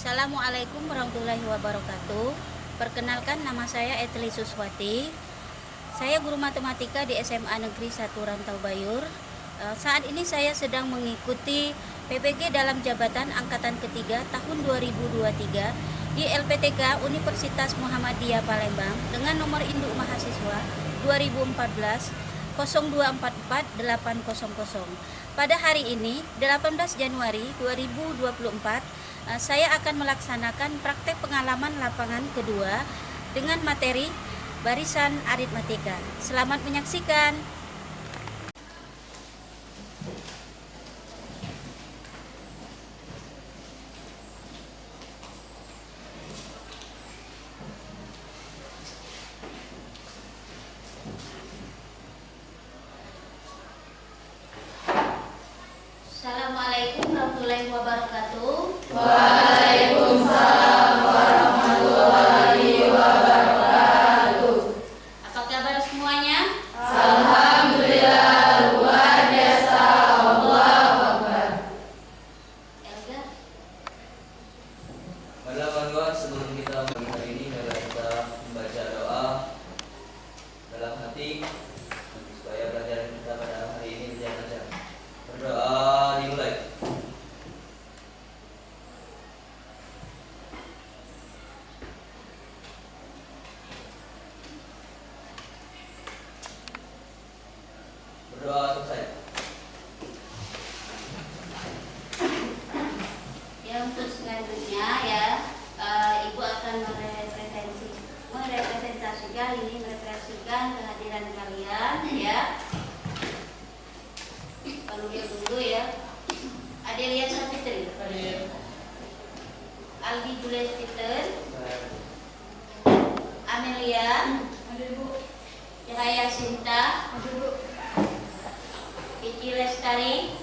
Assalamualaikum warahmatullahi wabarakatuh. Perkenalkan, nama saya Etli Suswati. Saya guru matematika di SMA Negeri 1 Rantau Bayur. Saat ini saya sedang mengikuti PPG dalam jabatan angkatan ketiga tahun 2023 di LPTK Universitas Muhammadiyah Palembang dengan nomor induk mahasiswa 2014 0244800. Pada hari ini 18 Januari 2024 saya akan melaksanakan praktek pengalaman lapangan kedua dengan materi barisan aritmatika. Selamat menyaksikan. Assalamualaikum warahmatullahi wabarakatuh. Waalaikumsalam warahmatullahi wabarakatuh. Apa kabar semuanya? Alhamdulillah, luar biasa. Allahu Akbar. Elga? Pada kawan-kawan, sebelum kita mulai hari ini, mari kita membaca doa dalam hati supaya pelajaran kita pada hari ini berjalan lancar. Berdoa dimulai. Berdoa selesai. Ya, untuk selanjutnya ya, Ibu akan merepresentasikan kehadiran kalian ya. Panggil dulu ya. Adelia Sapitri, Aldi Julius Peter, Amelia, Cahaya Sinta, Vicky Lestari,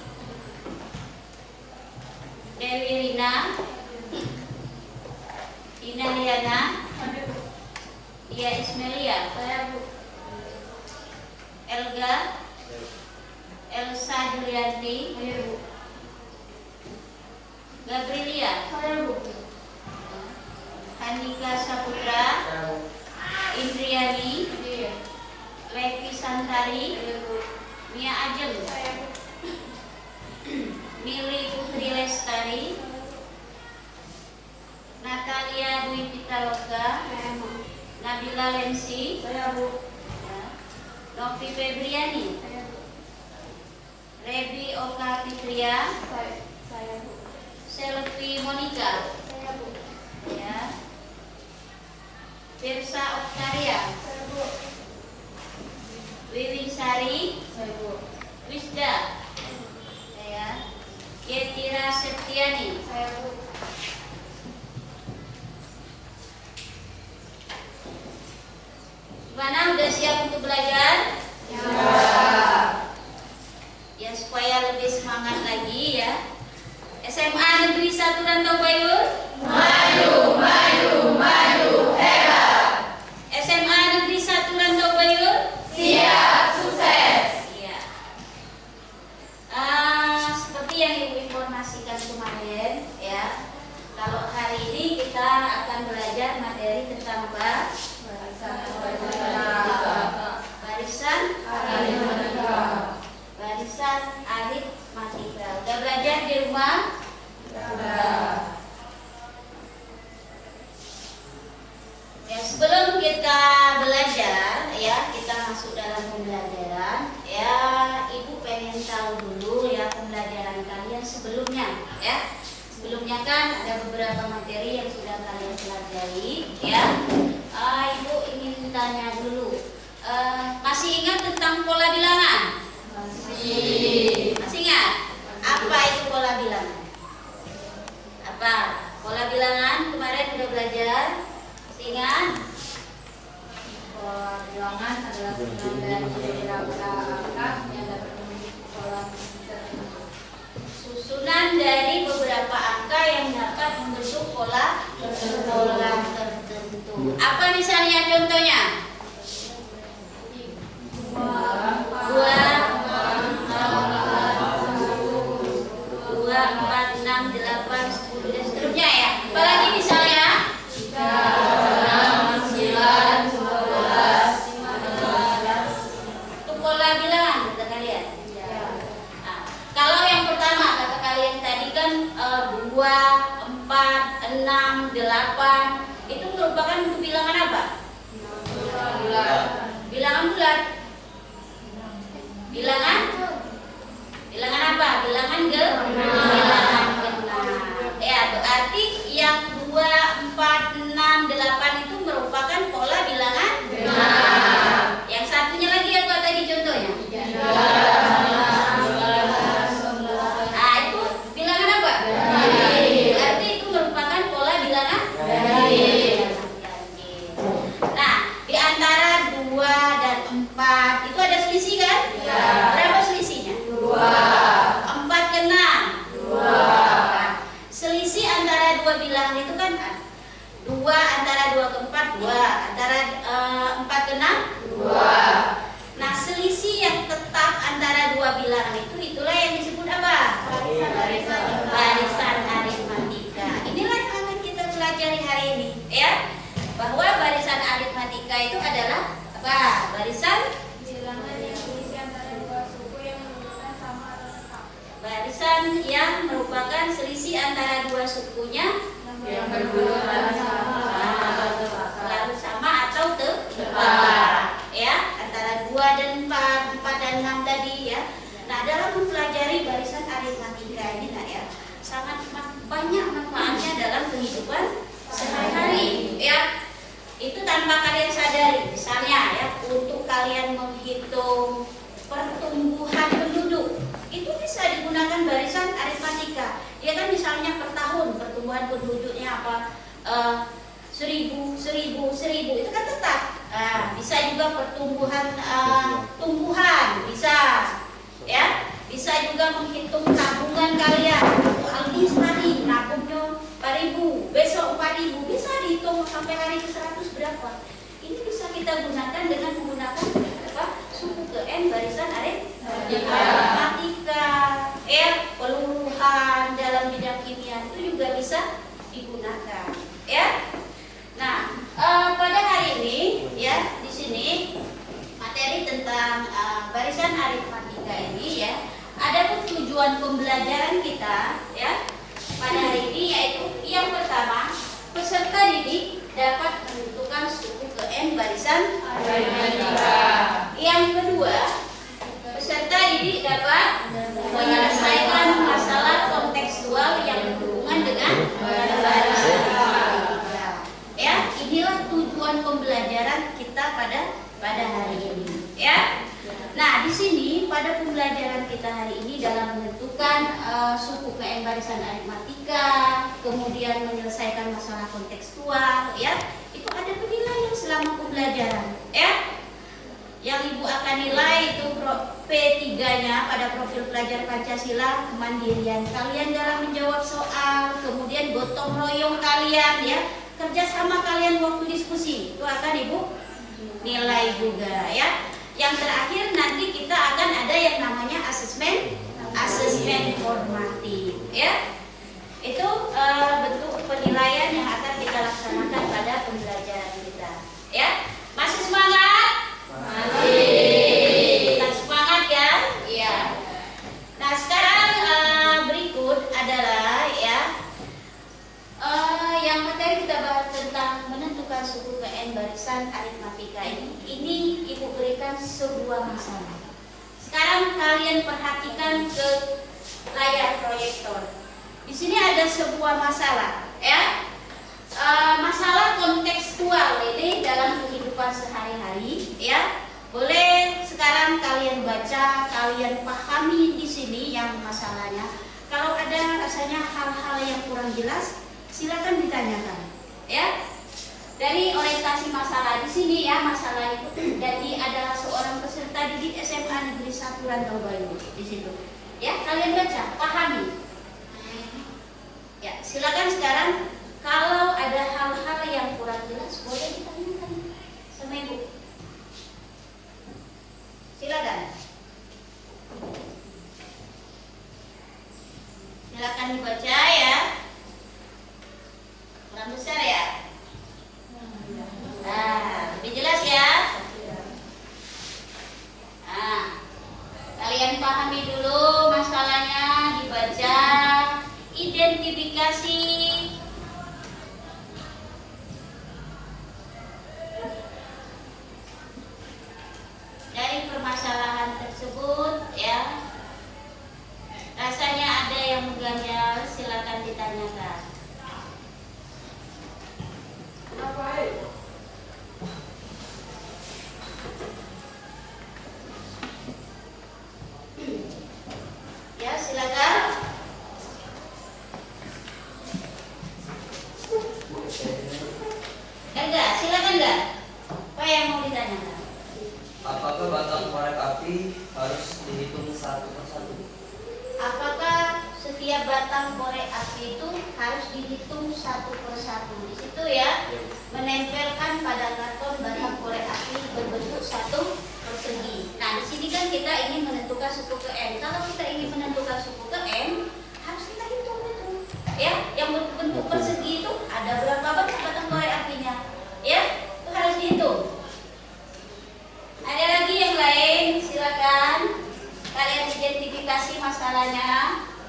Dewi Rina, Ina Liana, Dia Ismelia, Elga, Elsa Julianti, Gabrilia, Handika Saputra, Indriani, Levi Santari, Mia Ajeng, Mili Putri Lestari, Natalia Dwi Pitaloka, Nabila Lensi, Novi Febriani, Rebi Oka Fitria, Selvi Monica, ya, Pirsa Oktaria, Wiwin Sari, Wisda, ya, Yetira Septiani, gimana, udah siap untuk belajar? Ya, supaya lebih semangat lagi ya. SMA Negeri 1 Rantau Bayur, Maju, maju, maju, hebat. SMA Negeri 1 Rantau Bayur, Siap, sukses. iya. Seperti yang Ibu informasikan kemarin ya, kalau hari ini kita akan belajar materi tentang apa? Barisan aritmatika. Udah belajar di rumah? Ya, sebelum kita belajar ya, kita masuk dalam pembelajaran ya, Ibu pengen tahu dulu ya pembelajaran kalian sebelumnya ya. Sebelumnya kan ada beberapa materi yang sudah kalian pelajari ya. Ibu ingin tanya dulu, masih ingat tentang pola bilangan? Masih ingat? Apa itu pola bilangan? Apa? Pola bilangan kemarin udah belajar? Masih ingat? Pola bilangan adalah susunan dari beberapa angka yang dapat membentuk pola tertentu. Susunan dari beberapa angka yang dapat membentuk pola tertentu. Apa misalnya contohnya? 2, 4, 6, 8, 10 dan seterusnya ya. Apalagi 4, 6, 8 itu merupakan bentuk bilangan apa? Bilangan bulat. Bilangan apa? Bilangan genap. Ya, berarti yang 2, 4, 6, 8 itu merupakan pola bilangan genap. Yang satunya lagi apa tadi contohnya? Nah, itu bilangan apa? Berarti itu merupakan pola bilangan ganjil. Nah, di antara 2 dan 4 itu ada selisih kan? Berapa selisihnya? 4 ke 6. Nah, selisih antara dua bilangan itu kan 2 antara 2 ke 4 2, antara 4 ke 6 2. Nah, selisih yang tetap antara dua bilangan itu itulah yang disebut apa? Barisan aritmatika. Inilah yang akan kita pelajari hari ini, ya. Bahwa barisan aritmatika itu adalah apa? Barisan bilangan yang selisih antara dua suku yang menunjukkan sama atau tetap. Barisan yang merupakan selisih antara dua sukunya Yang berdua selalu sama atau tetap, ya, antara 2 dan 4, 4 dan 6 tadi, ya. Nah, dalam mempelajari barisan aritmatika ini, nah, ya, sangat banyak manfaatnya dalam kehidupan sehari-hari, ya. Itu tanpa kalian sadari. Misalnya, ya, untuk kalian menghitung pertumbuhan penduduk, itu bisa digunakan barisan aritmatika. Ya kan, misalnya per tahun pertumbuhan penduduknya apa? 1000 itu kan tetap. Nah, bisa juga pertumbuhan tumbuhan bisa, ya. Bisa juga menghitung tabungan kalian. Aldi tadi nabungnya 4.000, besok 4.000, bisa dihitung sampai hari ke 100 berapa. Ini bisa kita gunakan dengan menggunakan apa? Suku ke N barisan aritmatika. Peluruhan dalam bidang kimia itu juga bisa digunakan, ya. Nah, pada hari ini, ya, di sini materi tentang barisan aritmatika ini, ya. Ada tujuan pembelajaran kita, ya, pada hari ini, yaitu yang pertama, peserta didik dapat menentukan suku ke N barisan aritmatika. Yang kedua, peserta didik dapat menyelesaikan masalah kontekstual yang berhubungan dengan barisan aritmatika. Ya, inilah tujuan pembelajaran kita pada hari ini, ya. Nah, di sini pada pembelajaran kita hari ini dalam menentukan suku ke N barisan aritmatika, kemudian menyelesaikan masalah kontekstual, ya, itu ada penilaian selama pembelajaran, ya. Yang Ibu akan nilai itu P3-nya pada profil pelajar Pancasila, kemandirian kalian dalam menjawab soal, kemudian gotong royong kalian, ya, kerjasama kalian waktu diskusi, itu akan Ibu nilai juga, ya. Yang terakhir nanti kita akan ada yang namanya asesmen formatif, ya. Itu bentuk penilaian yang akan kita laksanakan pada pembelajaran kita, ya. Masih semangat? Masih. Kita semangat, ya? Iya. Nah, sekarang berikut adalah, ya, yang materi kita bahas tentang menentukan suku ke N barisan aritmatika ini. Ini Ibu berikan sebuah masalah. Sekarang kalian perhatikan ke layar proyektor. Di sini ada sebuah masalah, ya. Masalah kontekstual ini dalam kehidupan sehari-hari, ya. Boleh sekarang kalian baca, kalian pahami di sini yang masalahnya. Kalau ada rasanya hal-hal yang kurang jelas, silakan ditanyakan, ya. Dari orientasi masalah di sini, ya, masalah itu jadi adalah seorang peserta didik SMA Negeri 1 Rantau Bayu di situ. Ya, kalian baca, pahami. Ya, silakan sekarang kalau ada hal-hal yang kurang jelas boleh ditanyakan sama Ibu. Silakan. Silakan dibaca, ya. Kurang besar, ya. Nah, lebih jelas, ya. Nah, kalian pahami dulu masalahnya, dibaca, identifikasi Enggak, silakan enggak. Apa yang mau ditanyakan? Apakah batang korek api harus dihitung satu persatu? Apakah setiap batang korek api itu harus dihitung satu persatu? Di situ ya, menempelkan pada karton batang korek api berbentuk satu persegi. Nah, di sini kan kita ingin menentukan suku ke M. Kalau kita ingin menentukan suku ke M, harus kita hitung itu. Ya, yang berbentuk persegi itu ada berapa banyak batang korek apinya? Ya, itu harus dihitung. Ada lagi yang lain, silakan. Kalian identifikasi masalahnya.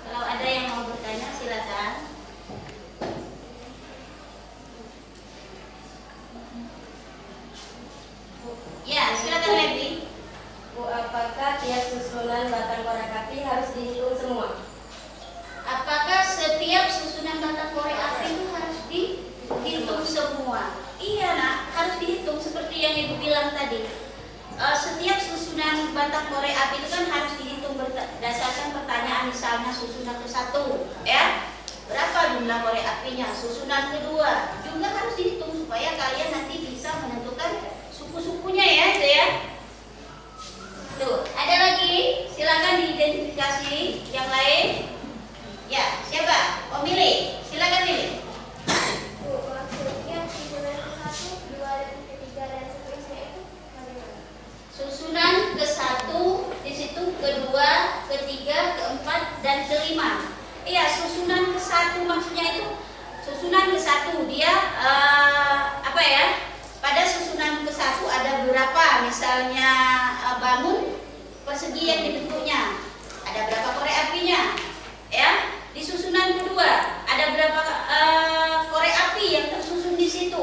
Kalau ada yang mau bertanya, silakan. Ya, silakan Levi. Bu, apakah tiap susunan batang korek api harus dihitung semua? Apakah setiap susunan batang korek api itu harus dihitung semua? Iya nak, harus dihitung seperti yang Ibu bilang tadi. Setiap susunan batang korek api itu kan harus dihitung berdasarkan pertanyaan, misalnya susunan ke-1 ya, berapa jumlah korek apinya, susunan kedua juga harus dihitung supaya kalian nanti bisa menentukan suku-sukunya ya, itu ya. Tuh, ada lagi, silakan diidentifikasi yang lain. Ya, siapa? Pemilih, silakan pilih. Bu, maksudnya susunan ke-1, 2, dan ke-3 dan seterusnya itu bagaimana? Susunan ke-1 di situ, kedua, ketiga, keempat, dan kelima. Iya, susunan ke-1 maksudnya itu susunan ke-1 dia apa ya? Pada susunan ke-1 ada berapa? Misalnya bangun persegi yang dibentuknya. Ada berapa korek apinya? Ya. Di susunan kedua ada berapa korek api yang tersusun di situ?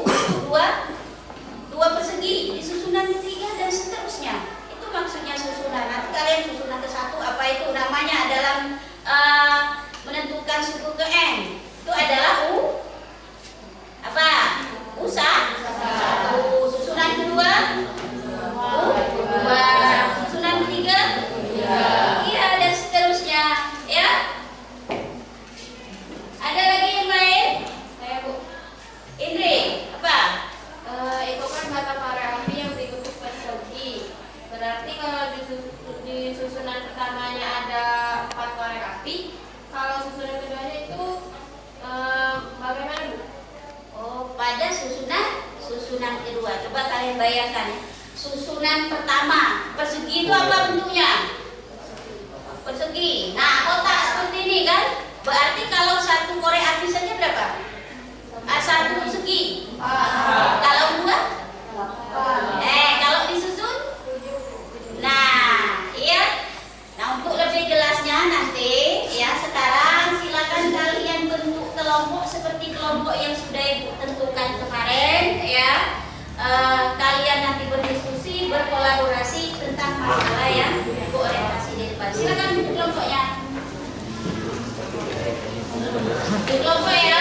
Dua persegi. Di susunan ketiga dan seterusnya. Itu maksudnya susunan. Nanti kalian susunan ke-1 apa itu namanya dalam menentukan suku ke N. Itu adalah apa? Satu. Susunan kedua dua. Susunan ketiga iya, dan seterusnya ya. Ada lagi yang lain? Saya, Bu. Indri, apa? Itu kan batang korek api yang berbentuk persegi. Berarti kalau di susunan pertamanya ada 4 korek api, kalau susunan keduanya itu bagaimana, Bu? Oh, pada susunan kedua. Coba kalian bayangkan ya. Susunan pertama, persegi itu apa bentuknya? Persegi. Nah, kotak seperti ini kan? Berarti kalau satu korek api saja berapa? Satu persegi. Kalau dua? Kalau disusun? Nah, iya. Nah, untuk lebih jelasnya nanti ya, sekarang silakan kalian bentuk kelompok seperti kelompok yang sudah Ibu tentukan kemarin ya. Kalian nanti berdiskusi, berkolaborasi tentang masalah yang Ibu orientasi di depan. Silakan bentuk kelompoknya. Bentuk kelompok ya.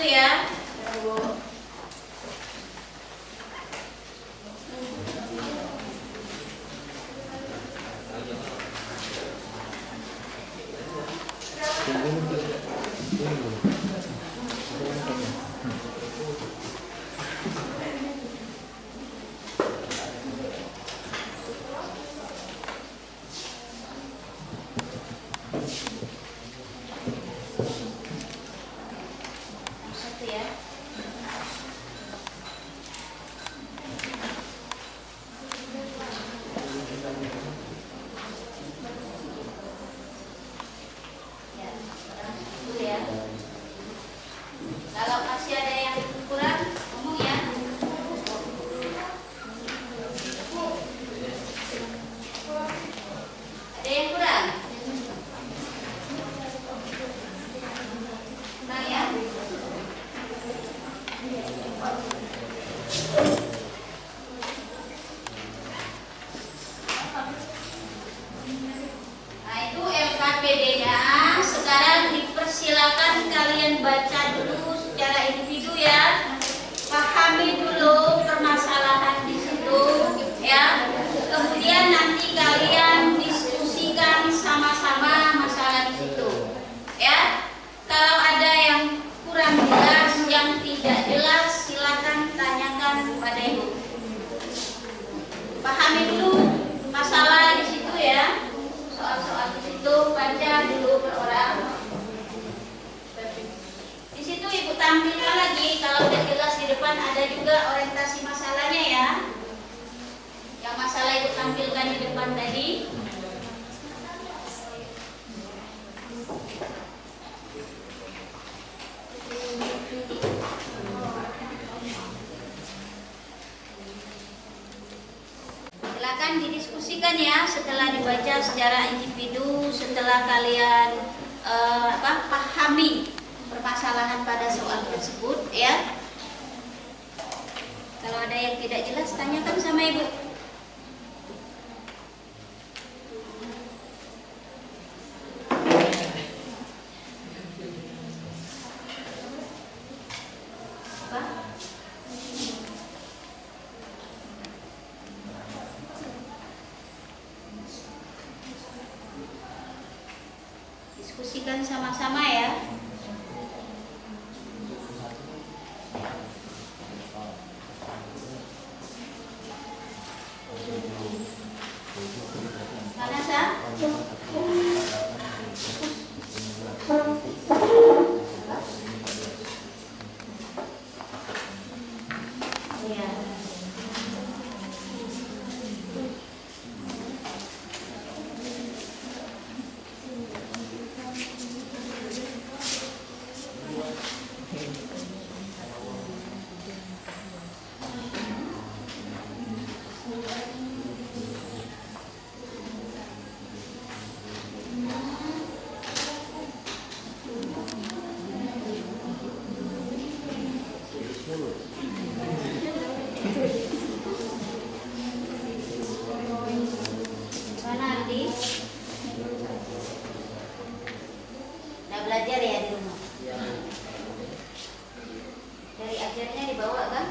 ya. Satu ya. Ya, dulu ya. Kalau masih ada yang kurang, ngomong ya. Ada yang kurang? Kurang ya? Nah, itu LKPD-nya. Sekarang dipersilakan kalian baca dulu secara individu ya. Pahami dulu permasalahan di situ ya. Kemudian nanti kalian diskusikan sama-sama masalah di situ. Ya. Kalau ada yang kurang jelas, yang tidak jelas, silakan tanyakan kepada Ibu. Pahami dulu masalah di situ ya. Soal-soal di situ baca dulu per orang. Di situ Ibu tampilkan lagi kalau udah jelas di depan ada juga orientasi masalahnya ya. Yang masalah Ibu tampilkan di depan tadi. Silakan didiskusikan ya setelah dibaca secara individu, setelah kalian pahami permasalahan pada soal tersebut ya. Kalau ada yang tidak jelas tanyakan sama Ibu. Apa? Diskusikan sama-sama ya. Mana Sa? Iya. Mana Ardi? Udah belajar ya di rumah? Dari ajarnya dibawa kan?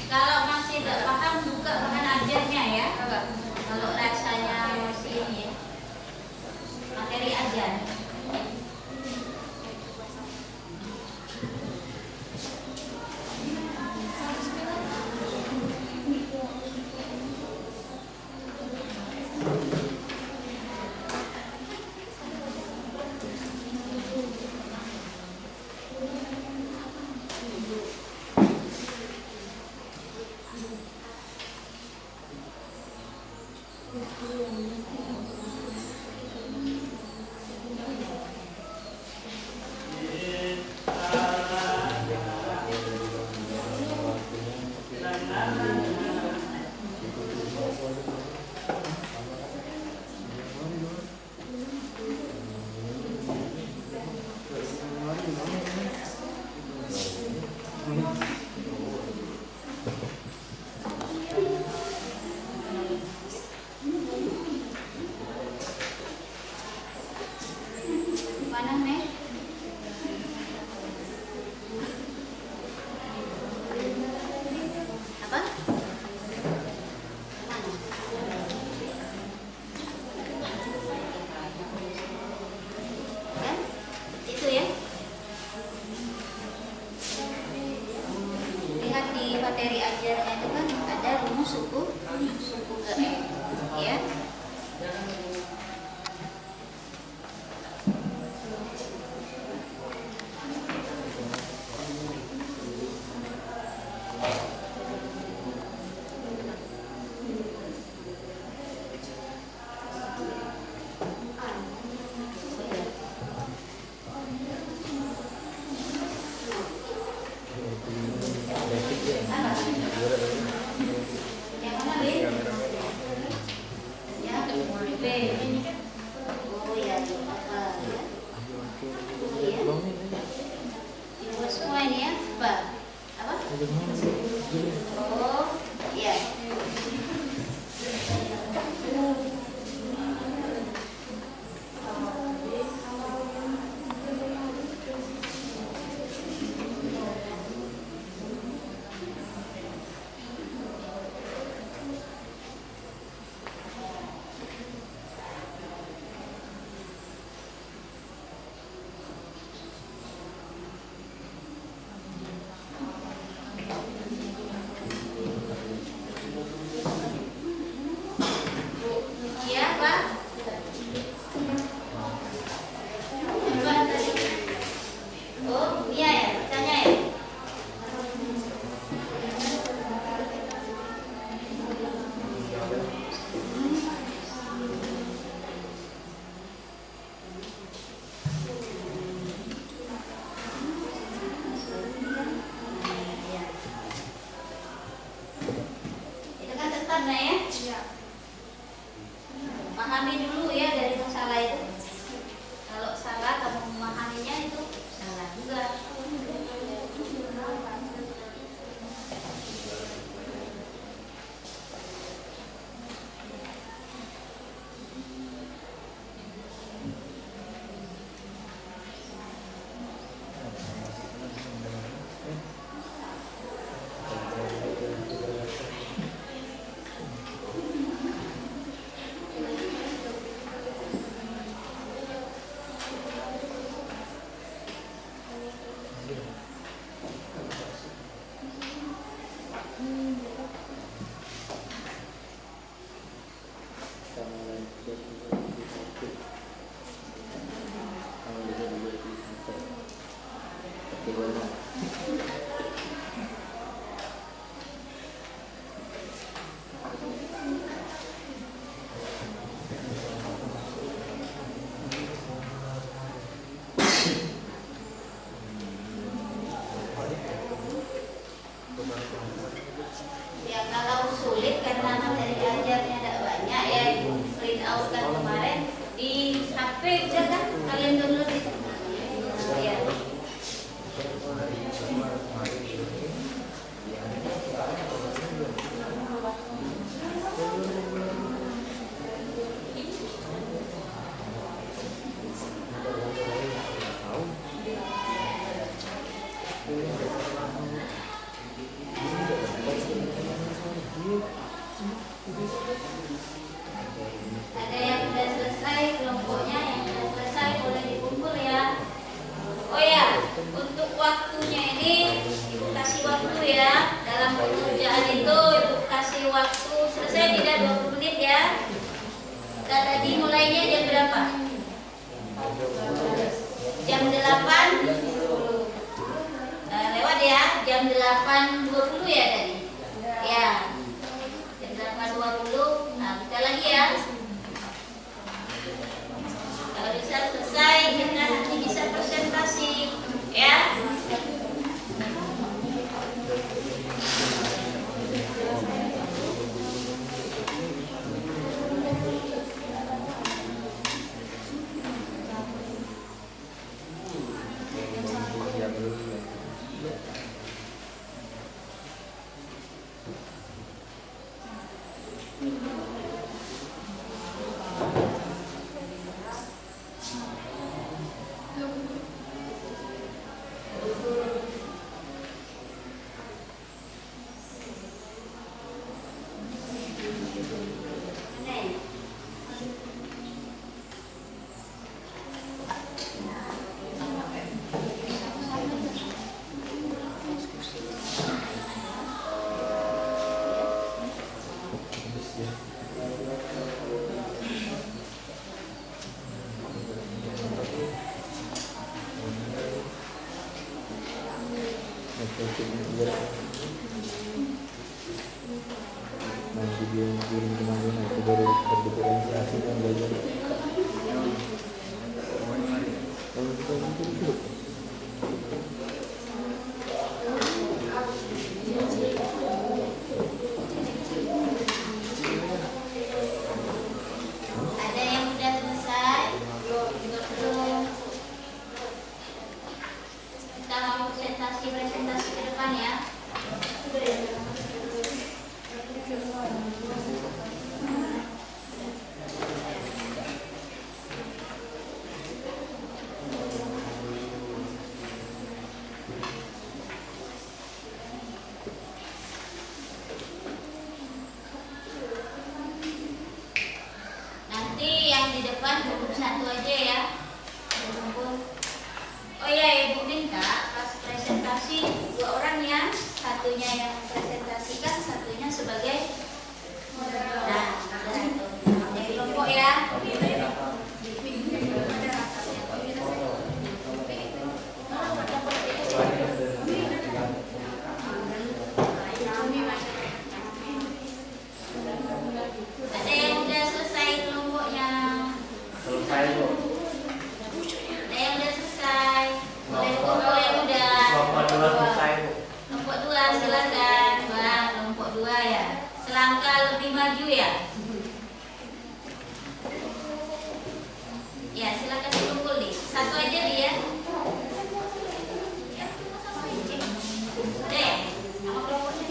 Kalau masih tidak paham, buka bahan ajarnya ya. Kalau rasanya masih ini ya, materi ajar. Mana nih? Apa? Mana? Ya? Itu ya? Lihat di materi ajarnya itu kan ada rumus suku ke ya. Yang mana, Lin? Ya, B. Oh ya, apa ya? Iya. Dibuat semua ini ya, apa? Apa? Oh, ya. Iya, Pak. Apa tadi? Oh, iya ya, tanya ya. Itu kan tetap nah ya. Iya. Pahami dulu ya dari masalah itu. Kalau salah kamu memahaminya itu salah juga. Ya kalau sulit karena materi ajarnya tidak banyak ya, ibu print out kan kemarin di HP aja kan kalian download itu. Ya. Kita tadi mulainya jam berapa? Jam 8 lewat ya, jam 8.20 ya tadi. Ya. Jam 8.20. Nah, kita lagi ya. Kalau bisa selesai, kita nanti bisa presentasi ya. Nah, video yang kirim kemarin itu baru berdiferensiasi dan belajar. Kalau kita mungkin itu. Ada yang sudah selesai? Belum. Kita mau presentasi ke depan ya. Nanti yang di depan cukup satu aja ya. Oh ya, Ibu minta pas presentasi 2 orang ya, satunya yang presentasikan, satunya sebagai jadi kelompok ya. Ada yang udah selesai kelompoknya? Selesai, Bu. Ada yang udah selesai? Boleh kelompok yang udah. Kelompok 2 selesai, Bu. Kelompok 2 silakan. Wah, kelompok 2 ya. Selangkah lebih maju ya. Ya, silakan dikumpul nih. Satu aja dia. Ya. Ada ya? Nama kelompoknya?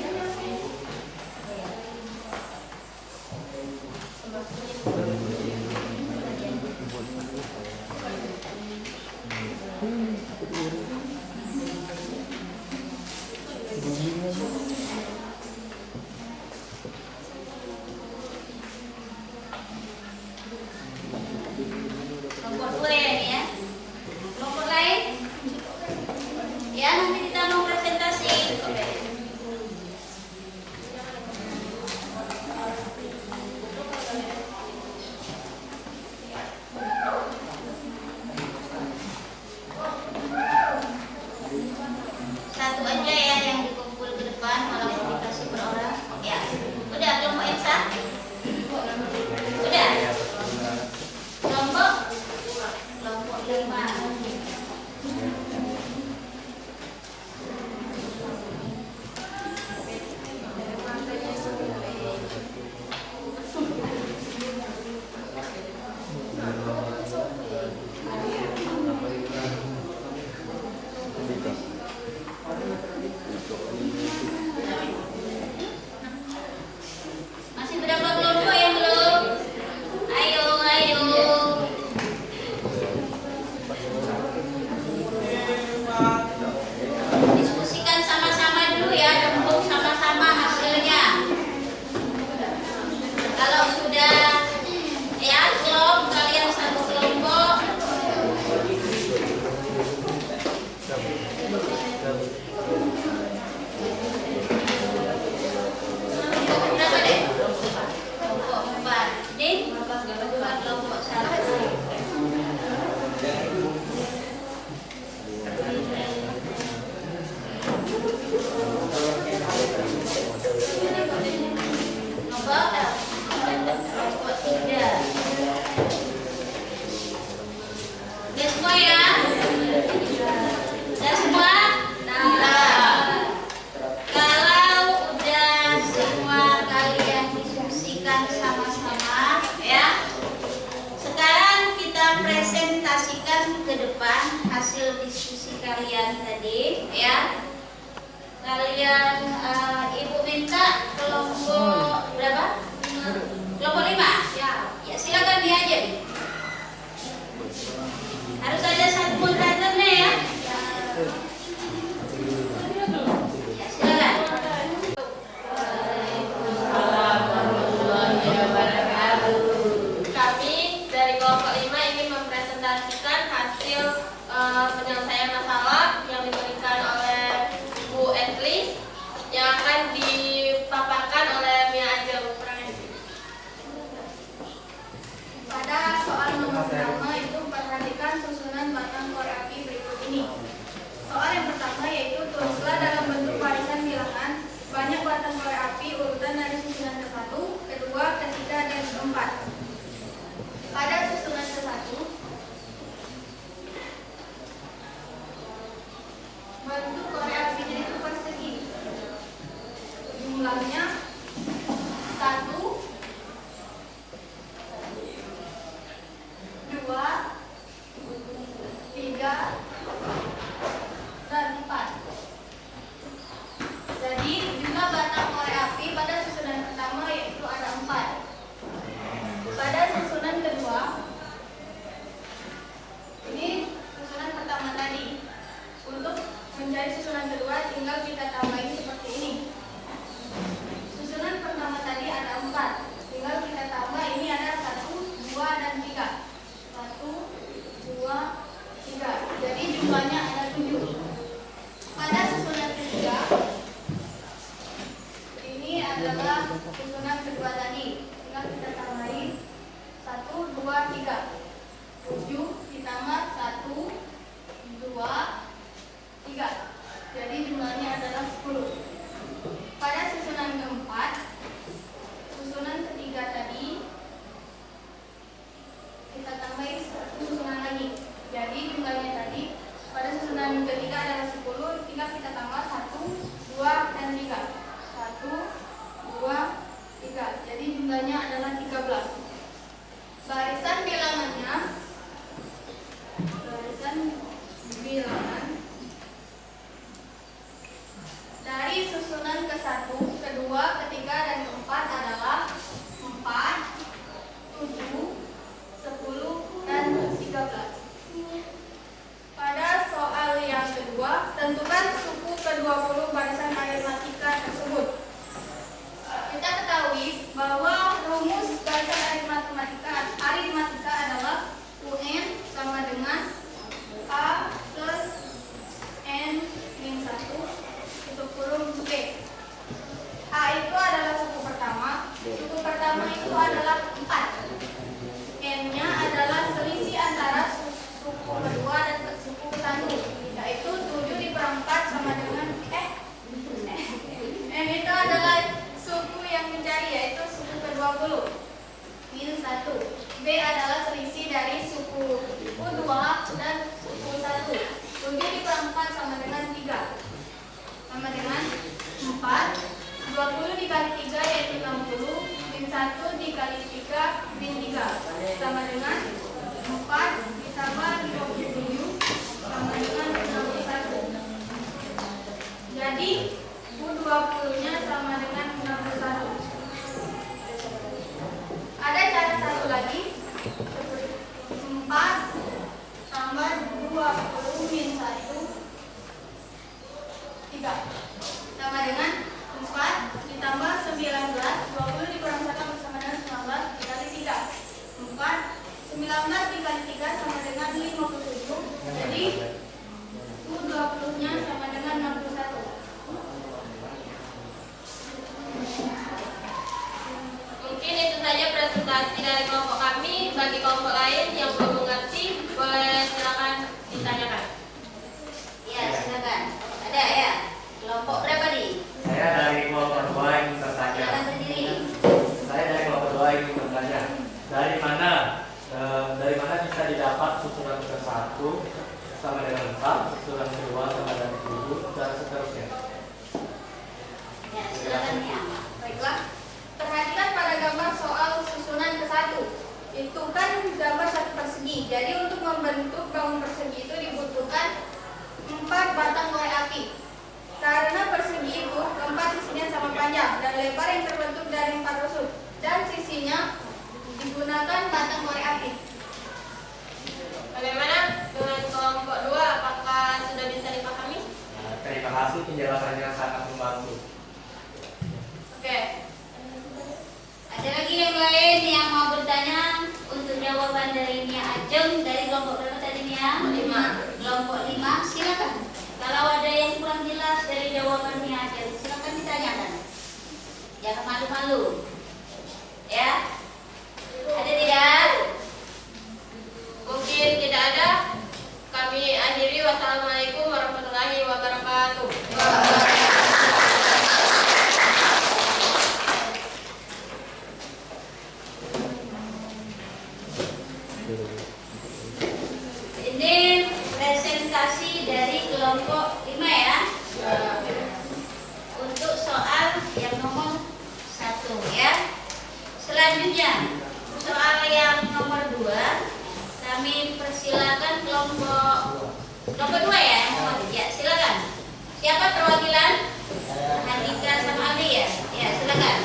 hasil diskusi kalian tadi ya. Kalian Ibu minta kelompok berapa? Kelompok 5? Ya silakan diajar. Harus ada satu moderatornya ya. Ya silakan. Kami dari kelompok 5 ingin mempresentasikan hasil penyelesaian masalah yang diberikan oleh Bu Etli yang akan dipaparkan oleh Mia Ajeng. Pada soal nomor pertama itu perhatikan susunan batang korek api berikut ini. Soal yang pertama yaitu tulislah dalam bentuk barisan bilangan banyak batang korek api urutan dari susunan ke-1, kedua, ketiga, dan keempat. Pada susunan ke-1, bentuk korek apinya itu persegi. Jumlahnya 1, 2, 3, dan 4. Jadi jumlah batang korek api pada susunan pertama yaitu ada 4. Pada susunan kedua, ini susunan pertama tadi. Untuk mencari susunan kedua tinggal kita tambahin seperti ini. Susunan pertama tadi ada 4. Tinggal kita tambah ini ada 1, 2, dan 3. 1, 2, 3. Jadi jumlahnya ada 7. Pada susunan ketiga, ini adalah susunan kedua tadi. Tinggal kita tambahin 1, 2, 3. 7 ditambah 1, 2, 3. Jadi jumlahnya adalah 10. Pada susunan keempat, susunan ketiga tadi, kita tambahin satu susunan lagi. Jadi jumlahnya tadi pada susunan ketiga adalah 10, tinggal kita tambah 1, 2, dan 3. 1, 2, 3. Jadi jumlahnya adalah 13. Barisan bilangan dari susunan ke-1, kedua, ketiga, dan keempat adalah 4, 7, 10, dan 13. Pada soal yang kedua, tentukan suku ke-20 barisan aritmatika tersebut. Kita ketahui bahwa rumus barisan aritmatika adalah UN sama dengan A plus N min 1 tutup kurung B. A itu adalah suku pertama. Suku pertama itu adalah 4. N-nya adalah selisih antara suku kedua dan suku ke-1, yaitu 7 diperempat sama dengan N itu adalah suku yang mencari, yaitu suku ke-20 min 1. B adalah selisih dari suku U2 dan suku 1. 7 diperempat sama dengan 3 sama dengan 4. 20 dikali 3 yaitu 60, min 1 dikali 3 min 3 sama dengan 4 ditambah 27 sama dengan 61. Jadi U20 nya sama dengan 61. Ada cara satu lagi, 4 tambah 20 min 1 3 sama dengan 4 ditambah 19. 20 dikurang 1 sama dengan 19 dikali 3. 4, 19 dikali 3 sama dengan 57. Jadi U20 nya sama dengan 61. Mungkin itu saja presentasi dari kelompok kami. Bagi kelompok lain yang belum mengerti, boleh silakan ditanyakan. Ya silakan. Ada ya. Kelompok berapa nih? Saya dari kelompok 2 yang bertanya. Silakan berdiri. Saya dari kelompok 2 yang bertanya. Dari mana bisa didapat susunan ke-1 sama dengan 4, susunan kedua sama dengan 7, dan seterusnya. Ya silakan ya. Baiklah, perhatikan pada gambar soal susunan ke-1. Itu kan gambar 1/1 persegi. Jadi untuk membentuk bangun persegi itu dibutuhkan 4 batang korek api. Karena persegi itu keempat sisinya sama panjang dan lebar yang terbentuk dari 4 rusuk dan sisinya digunakan batang korek api. Bagaimana dengan kelompok 2? Apakah sudah bisa dipahami? Terima kasih, penjelasannya sangat membantu. Oke. Ada lagi yang lain yang mau bertanya untuk jawaban dari Nia Ajeng dari kelompok berapa tadi Nia? 5. Kelompok 5, silakan. Kalau ada yang kurang jelas dari jawaban Nia Ajeng, silakan ditanyakan. Jangan malu-malu. Ya. Ada tidak? Mungkin tidak ada. Kami akhiri. Wassalamualaikum warahmatullahi wabarakatuh. Ini presentasi dari kelompok 5 ya. Untuk soal yang nomor 1 ya. Selanjutnya soal yang nomor 2 kami persilakan kelompok 2 ya yang mau ya silakan. Siapa perwakilan? Handika sama Ali ya. Ya silakan.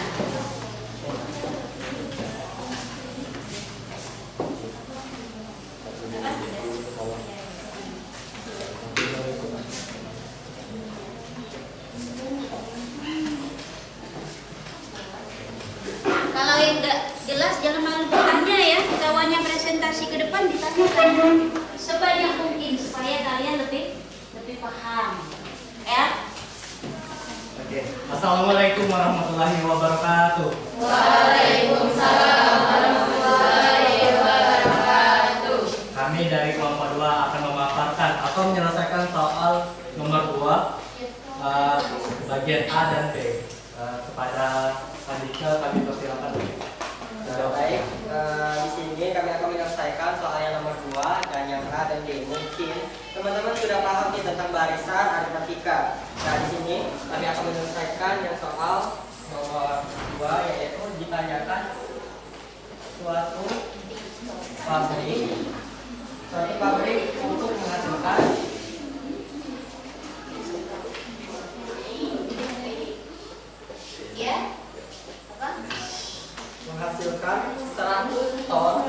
Kalau yang enggak jelas jangan malu bertanya ya. Kawannya presentasi ke depan ditanyakan sebanyak mungkin supaya kalian lebih paham. Ya. Oke. Assalamualaikum warahmatullahi wabarakatuh. Waalaikumsalam warahmatullahi wabarakatuh. Kami dari kelompok 2 akan memaparkan atau menyelesaikan soal nomor 2 bagian A dan B. Kepada Andika kami persilakan. Baik, di sini kami akan menyelesaikan soal yang nomor 2 dan yang A dan D. Mungkin teman-teman sudah paham nih tentang barisan aritmatika. Nah, di sini kami akan menyelesaikan yang soal nomor 2 yaitu ditanyakan suatu pabrik untuk menghasilkan Ya. Apa? menghasilkan 100 ton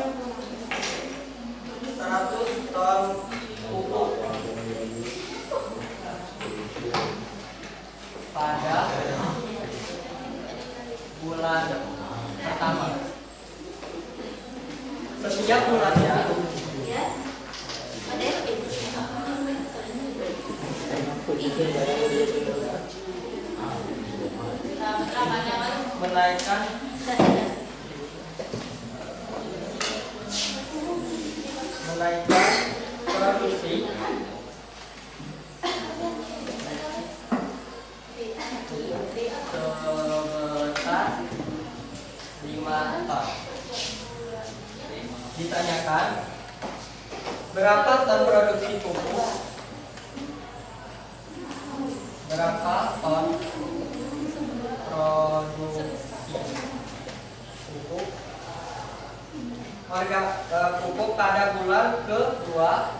pupuk pada bulan pertama. Setiap bulannya Ya. Ada? menaikkan produksi sebesar 5 ton. Ditanyakan berapa ton produksi pupuk? Berapa ton produksi pupuk pupuk pada bulan kedua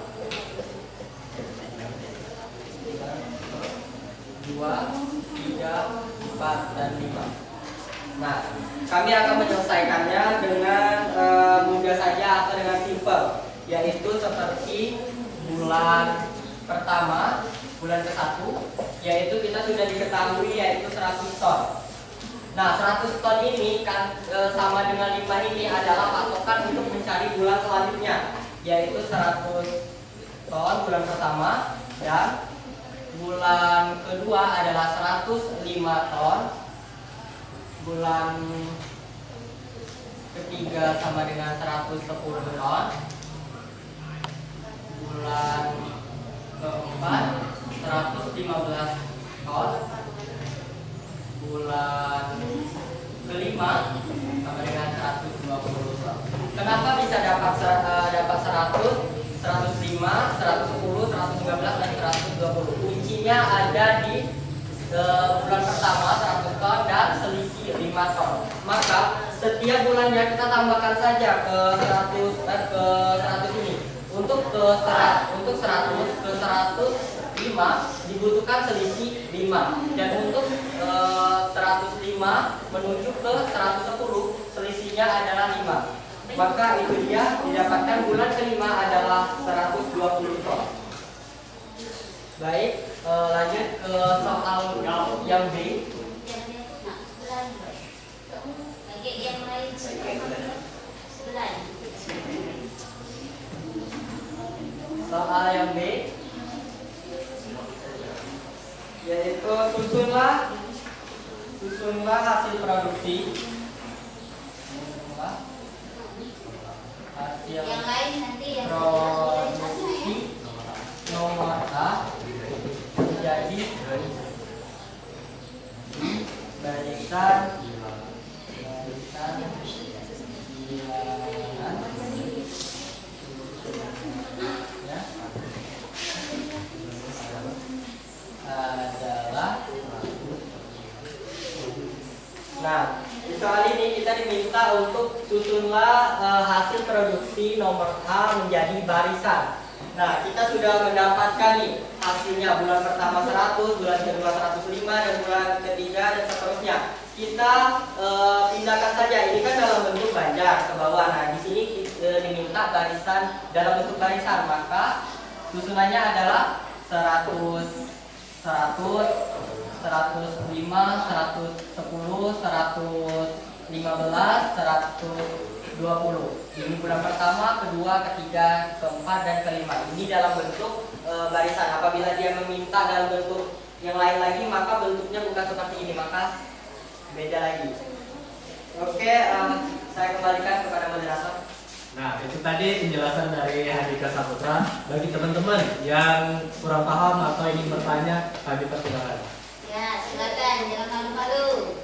2, 3, 4, dan 5. Nah, kami akan menyelesaikannya dengan mudah saja atau dengan simpel, yaitu seperti bulan pertama, bulan ke-1, yaitu kita sudah diketahui yaitu 100 ton. Nah, 100 ton ini kan sama dengan 5 ini adalah patokan untuk mencari bulan selanjutnya, yaitu 100 ton bulan pertama dan bulan kedua adalah 105 ton. Bulan ketiga sama dengan 110 ton. Bulan keempat 115 ton. Bulan kelima sama dengan 120 ton. Kenapa bisa dapat 100, 105, 110, 119, dan 120? Kuncinya ada di bulan pertama 100 ton dan selisih 5 ton. Maka setiap bulannya kita tambahkan saja ke 100 untuk 100 ke 105 dibutuhkan selisih 5, dan untuk 105 menuju ke 110 selisihnya adalah 5. Maka itu dia didapatkan bulan kelima adalah 120 ton. Baik, lanjut ke soal yang B. Lagi yang lain sebelah. Soal yang B, yaitu susunlah hasil produksi. Hasil Yang lain nanti yang produksi nomor A menjadi barisan bilangan, ya, adalah. Nah, di soal ini kita diminta untuk susunlah hasil produksi nomor A menjadi barisan. Nah, kita sudah mendapatkan nih hasilnya, bulan pertama 100, bulan kedua 105, dan bulan ketiga dan seterusnya. Kita pindahkan saja, ini kan dalam bentuk banjar ke bawah. Nah, di sini diminta barisan dalam bentuk barisan, maka susunannya adalah 100, 105, 110, 115, 120. Ini bulan pertama, kedua, ketiga, keempat, dan kelima. Ini dalam bentuk barisan. Apabila dia meminta dalam bentuk yang lain lagi, maka bentuknya bukan seperti ini, maka beda lagi. Oke, saya kembalikan kepada moderator. Nah, itu tadi penjelasan dari Handika Saputra. Bagi teman-teman yang kurang paham atau ingin bertanya, kami persilakan. Ya, silakan, jangan malu-malu.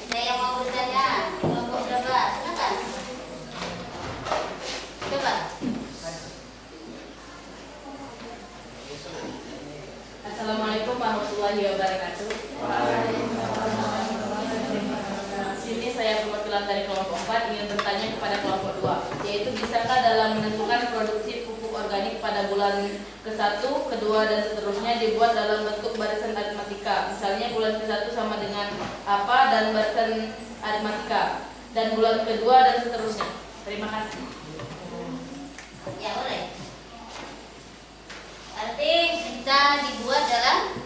Ada yang mau bertanya? Kelompok berapa? Silakan. Coba. Assalamualaikum warahmatullahi wabarakatuh. Sini saya perwakilan dari kelompok 4 ingin bertanya kepada kelompok 2, yaitu bisakah dalam menentukan produksi pupuk organik pada bulan ke-1, kedua, dan seterusnya dibuat dalam bentuk barisan aritmatika. Misalnya bulan ke-1 sama dengan apa dan barisan aritmatika, dan bulan kedua dan seterusnya. Terima kasih. Ya, boleh. Arti bisa dibuat dalam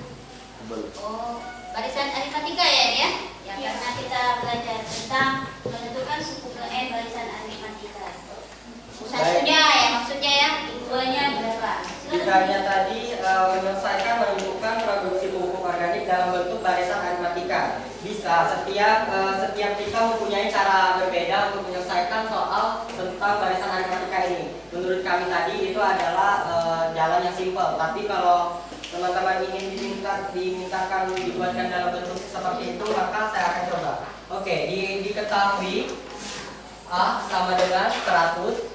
barisan aritmatika ya ini ya? Ya, karena kita belajar tentang menentukan suku ke N barisan aritmatika. Satunya ya, maksudnya ya, duanya berapa? Ditanya tadi menyelesaikan menentukan produksi pupuk organik dalam bentuk barisan aritmatika. Bisa, setiap kita mempunyai cara berbeda untuk menyelesaikan soal tentang barisan aritmatika ini. Menurut kami tadi itu adalah jalan yang simpel. Tapi kalau teman-teman ingin dimintakan dibuatkan dalam bentuk seperti itu, maka saya akan coba. Oke, diketahui A sama dengan 100.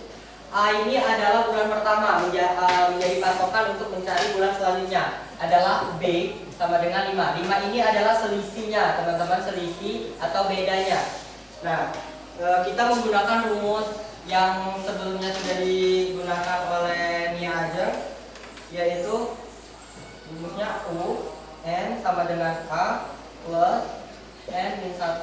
A ini adalah bulan pertama, menjadi patokan untuk mencari bulan selanjutnya. Adalah B sama dengan 5. 5 ini adalah selisihnya, teman-teman, selisih atau bedanya. Nah, kita menggunakan rumus yang sebelumnya sudah digunakan oleh Nia Ajeng, yaitu rumusnya U N sama dengan A plus N min 1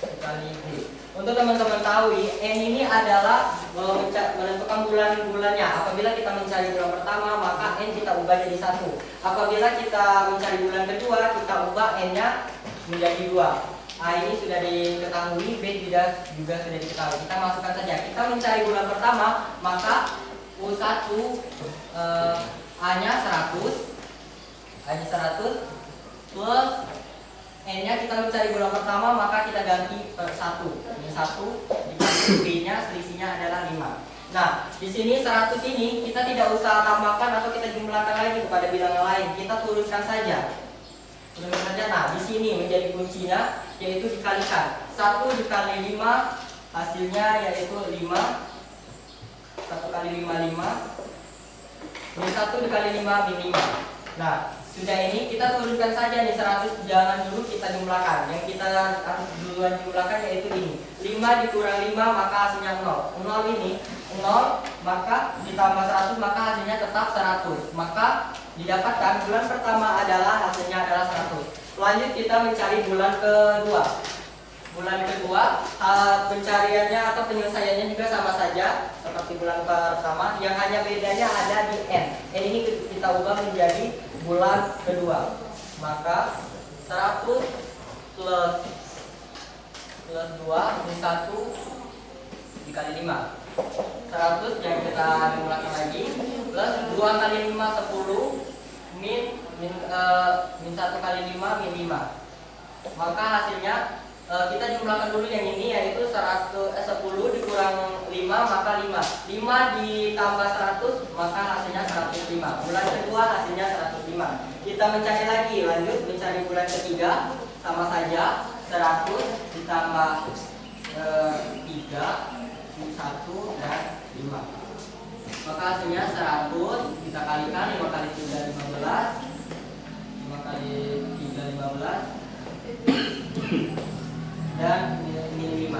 dikali B. Untuk teman-teman tahu, N ini adalah menentukan bulan-bulannya. Apabila kita mencari bulan pertama, maka N kita ubah jadi 1. Apabila kita mencari bulan kedua, kita ubah N-nya menjadi 2. A ini sudah diketahui, B juga sudah diketahui. Kita masukkan saja. Kita mencari bulan pertama, maka U1 A-nya 100. A-nya 100 plus N-nya kita mencari bulan pertama, maka kita ganti per 1. Ini 1 dikali B-nya, selisihnya adalah 5. Nah, di sini 100 ini kita tidak usah tambahkan atau kita jumlahkan lagi kepada bilangan lain. Kita turunkan saja. Nah, di sini menjadi kuncinya, yaitu dikalikan. 1 dikali 5, hasilnya yaitu 5. 1 kali 5, 5. Ini 1 dikali 5, min 5. Nah, sudah ini kita turunkan saja nih 100, jangan dulu kita jumlahkan. Yang kita harus duluan jumlahkan yaitu ini. 5 dikurang 5 maka hasilnya 0. 0 ini 0, maka ditambah 100, maka hasilnya tetap 100. Maka didapatkan bulan pertama adalah hasilnya adalah 100. Lanjut kita mencari bulan kedua. Bulan kedua pencariannya atau penyelesaiannya juga sama saja seperti bulan pertama, yang hanya bedanya ada di N. N ini kita ubah menjadi bulan kedua. Maka 100 plus 2 ini 1 dikali 5. 100 yang kita ulangi lagi plus 2 kali 5 10 min 1 kali 5 min 5. Maka hasilnya kita jumlahkan dulu yang ini, yaitu 10 dikurang 5 maka 5 ditambah 100 maka hasilnya 105. Bulan kedua hasilnya 105. Kita mencari lagi, lanjut mencari bulan ketiga, sama saja 100 ditambah 3 1 dan 5. Maka hasilnya 100, kita kalikan 5 kali 3 15, 5 kali 3 15 dan ini 5.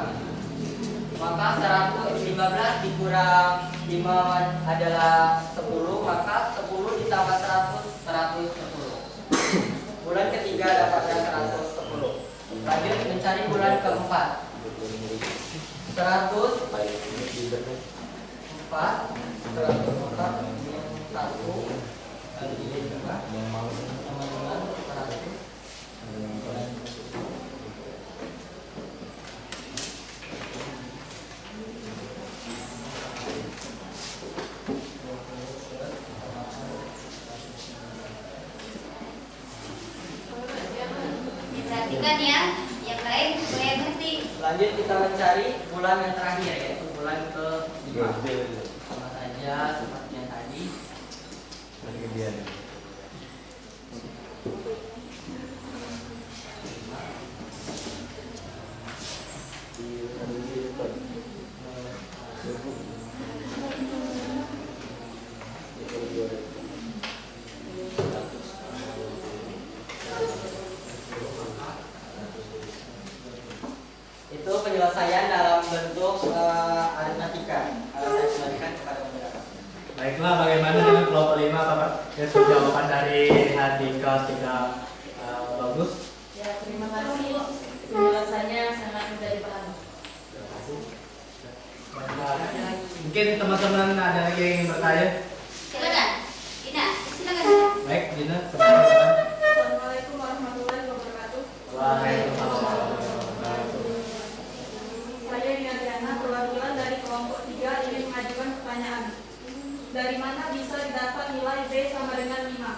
Maka 115 dikurang 5 adalah 10, maka 10 ditambah 100 110. Bulan ketiga dapatnya 110. Lanjut mencari bulan keempat. 104 1 kali 3 juga teman-teman 100. Perhatikan ya, yang lain supaya ngerti. Lanjut kita mencari bulan yang terakhir, yaitu bulan ke-5. Sama saja seperti yang tadi. Itu penyelesaian dalam bentuk aritmatika. Saya kembalikan kepada moderator. Baiklah, bagaimana dengan kelompok 5 Bapak? Yaitu jawaban dari Handika sudah bagus. Ya, terima kasih. Penjelasannya sangat mudah dipahami. Mungkin teman-teman ada lagi yang ingin bertanya? Silakan. Dina, silakan. Baik, Dina, silakan. Assalamualaikum warahmatullahi wabarakatuh. Waalaikumsalam warahmatullahi wabarakatuh. Saya Dina Diana, perwakilan dari kelompok 3 ingin mengajukan pertanyaan. Dari mana bisa didapat nilai B sama dengan 5?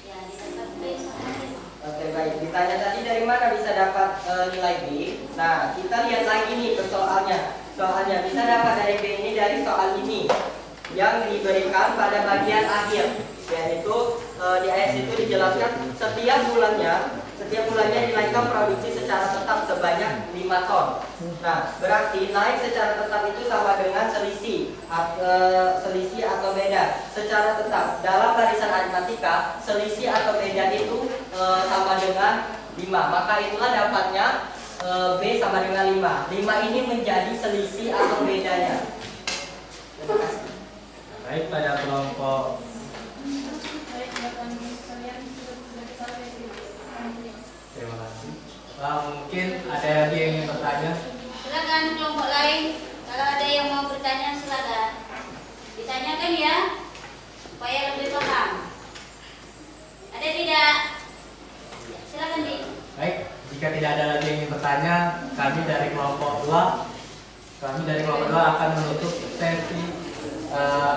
Ya, didapat B sama 5. Oke, baik. Ditanya tadi dari mana bisa dapat nilai B. Nah, kita lihat lagi nih ke soalnya. Soalnya bisa dapat dari B ini dari soal ini yang diberikan pada bagian akhir, yaitu di ayat itu dijelaskan setiap bulannya dinaikkan produksi secara tetap sebanyak 5 ton. Nah, berarti naik secara tetap itu sama dengan selisih atau beda secara tetap. Dalam barisan aritmatika, selisih atau beda itu sama dengan 5. Maka itulah dapatnya B sama dengan 5. 5 ini menjadi selisih atau bedanya. Terima kasih. Baik, pada kelompok terima kasih. Mungkin ada lagi yang ingin bertanya? Silakan kelompok lain. Kalau ada yang mau bertanya silakan. Ditanyakan ya, supaya lebih paham. Ada tidak? Silakan Di. Baik, jika tidak ada lagi yang ingin bertanya, kami dari kelompok 2 akan menutup sesi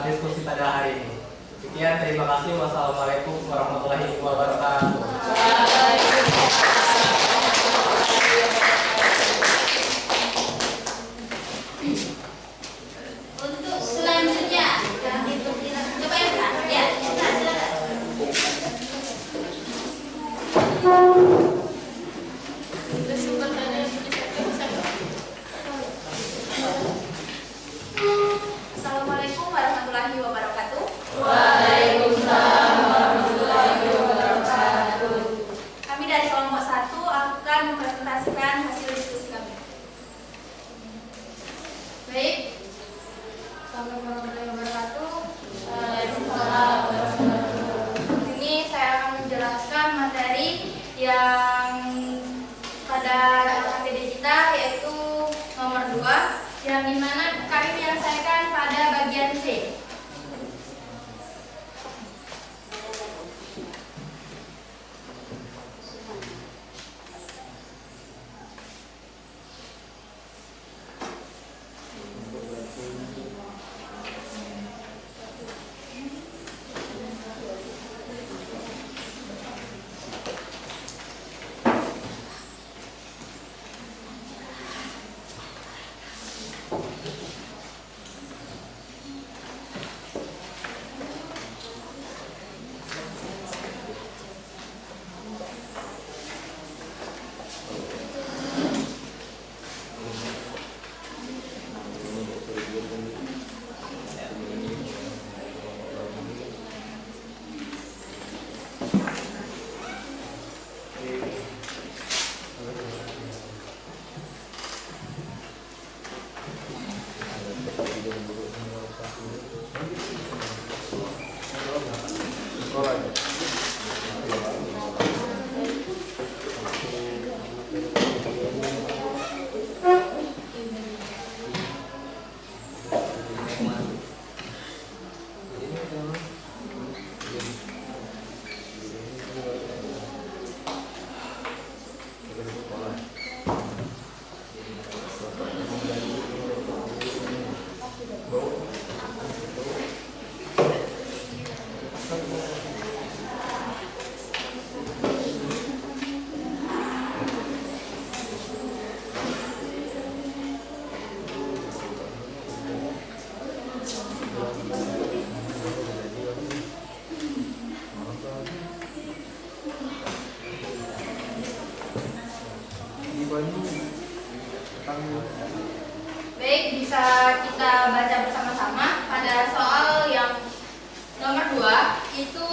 diskusi pada hari ini. Sekian, terima kasih. Wassalamualaikum warahmatullahi wabarakatuh. Untuk selanjutnya kami persilakan. Coba ya, silakan. Assalamualaikum warahmatullahi wabarakatuh. Waalaikumsalam warahmatullahi wabarakatuh. Kami dari kelompok 1 akan mempresentasikan hasil Assalamualaikum warahmatullahi wabarakatuh. Waalaikumsalam warahmatullahi wabarakatuh. Di sini saya akan menjelaskan materi yang pada LKPD kita, yaitu nomor 2, yang dimana kami menyelesaikan pada bagian C. Baik, bisa kita baca bersama-sama pada soal yang nomor 2. Itu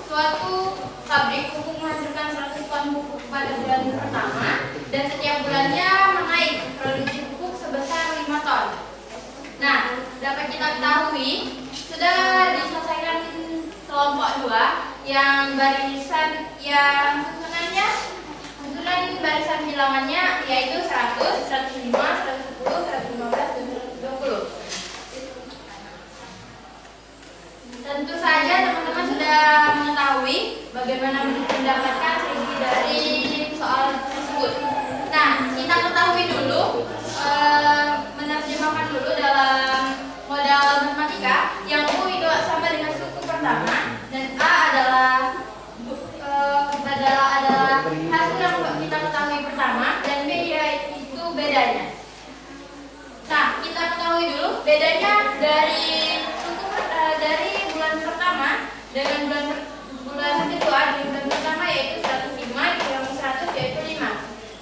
suatu pabrik pupuk menghasilkan 100 ton pupuk pada bulan pertama dan setiap bulannya menaik produksi pupuk sebesar 5 ton. Nah, dapat kita ketahui sudah diselesaikan kelompok 2 yang barisan yang susunan barisan bilangannya yaitu 100, 105, 110, 115, dan 120. Tentu saja teman-teman sudah mengetahui bagaimana mendapatkan selisih dari soal tersebut. Nah, kita ketahui dulu, menerjemahkan dulu dalam modal matematika yang U itu sama dengan suku pertama dan A adalah hasil yang kita ketahui pertama dan B yaitu bedanya. Nah, kita ketahui dulu bedanya dari bulan pertama dengan bulan kedua. Di bulan pertama yaitu 105 dikurang 100 yaitu 5.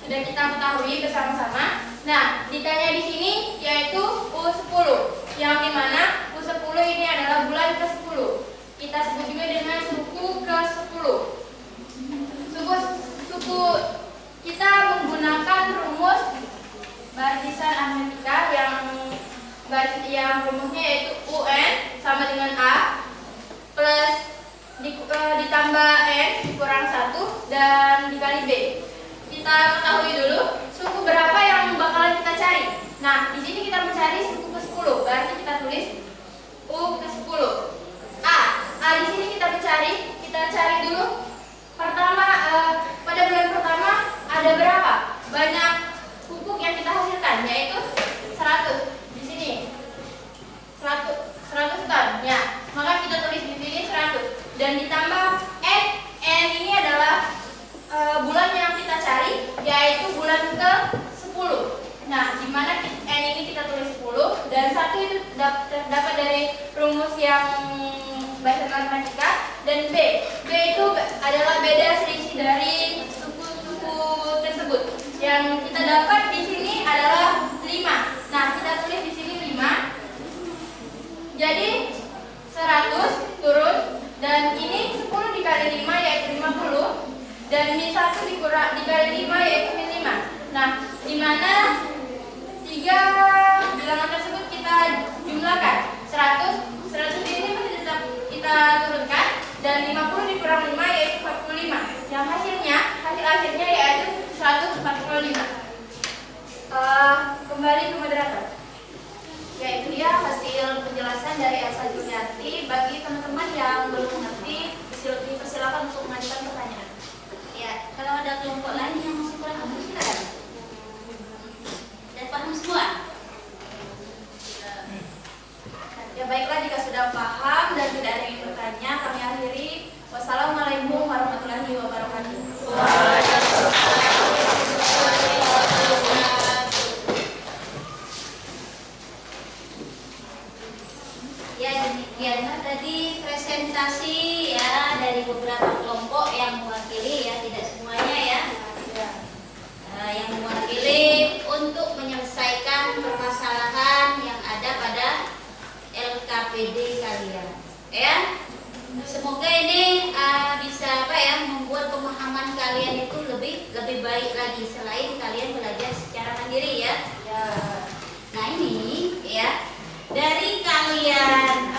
Sudah kita ketahui bersama-sama. Nah, ditanya di sini yaitu U10 yang dimana U10 ini adalah bulan ke-10. Kita sebut juga dengan suku ke-10. Suku kita menggunakan rumus barisan aritmetika yang rumusnya yaitu UN sama dengan A plus ditambah N dikurang 1 dan dikali B. Kita ketahui dulu suku berapa yang bakalan kita cari. Nah, di sini kita mencari suku ke-10, berarti kita tulis U ke-10. A di sini kita cari dulu pertama, pada bulan pertama ada berapa banyak pupuk yang kita hasilkan, yaitu 100. Di sini 100 ton. Ya, maka kita tulis di sini 100 dan ditambah N ini adalah bulan yang kita cari, yaitu bulan ke-10. Nah, di mana N ini kita tulis 10 dan 1 itu dapat dari rumus yang bahasa matematika, dan B itu adalah beda selisih dari suku-suku tersebut. Yang kita dapat di sini adalah 5. Nah, kita tulis di sini 5. Jadi 100 turun dan ini 10 dikali 5 yaitu 50 dan ini 1 dikali 5 yaitu 5. Nah, di mana 3 bilangan tersebut kita jumlahkan. Dan 50 dikurang 5 yaitu 45. Yang hasil akhirnya yaitu 145. Kembali ke moderator. Yaitu dia hasil penjelasan dari Elsa Juliati. Bagi teman-teman yang belum mengerti, dipersilakan untuk mengajukan pertanyaan. Ya, kalau ada kelompok lain yang masih kurang paham, silakan. Dan paham semua? Ya baiklah, jika sudah paham dan tidak ada yang bertanya, kami akhiri. Wassalamualaikum warahmatullahi wabarakatuh. Ya, demikianlah tadi presentasi ya dari beberapa kelompok yang mewakili, ya tidak semuanya ya, yang mewakili untuk menyelesaikan permasalahan yang ada pada LKPD kalian. Ya, semoga ini bisa membuat pemahaman kalian itu lebih baik lagi selain kalian belajar secara mandiri ya. Nah ini ya. Dari kalian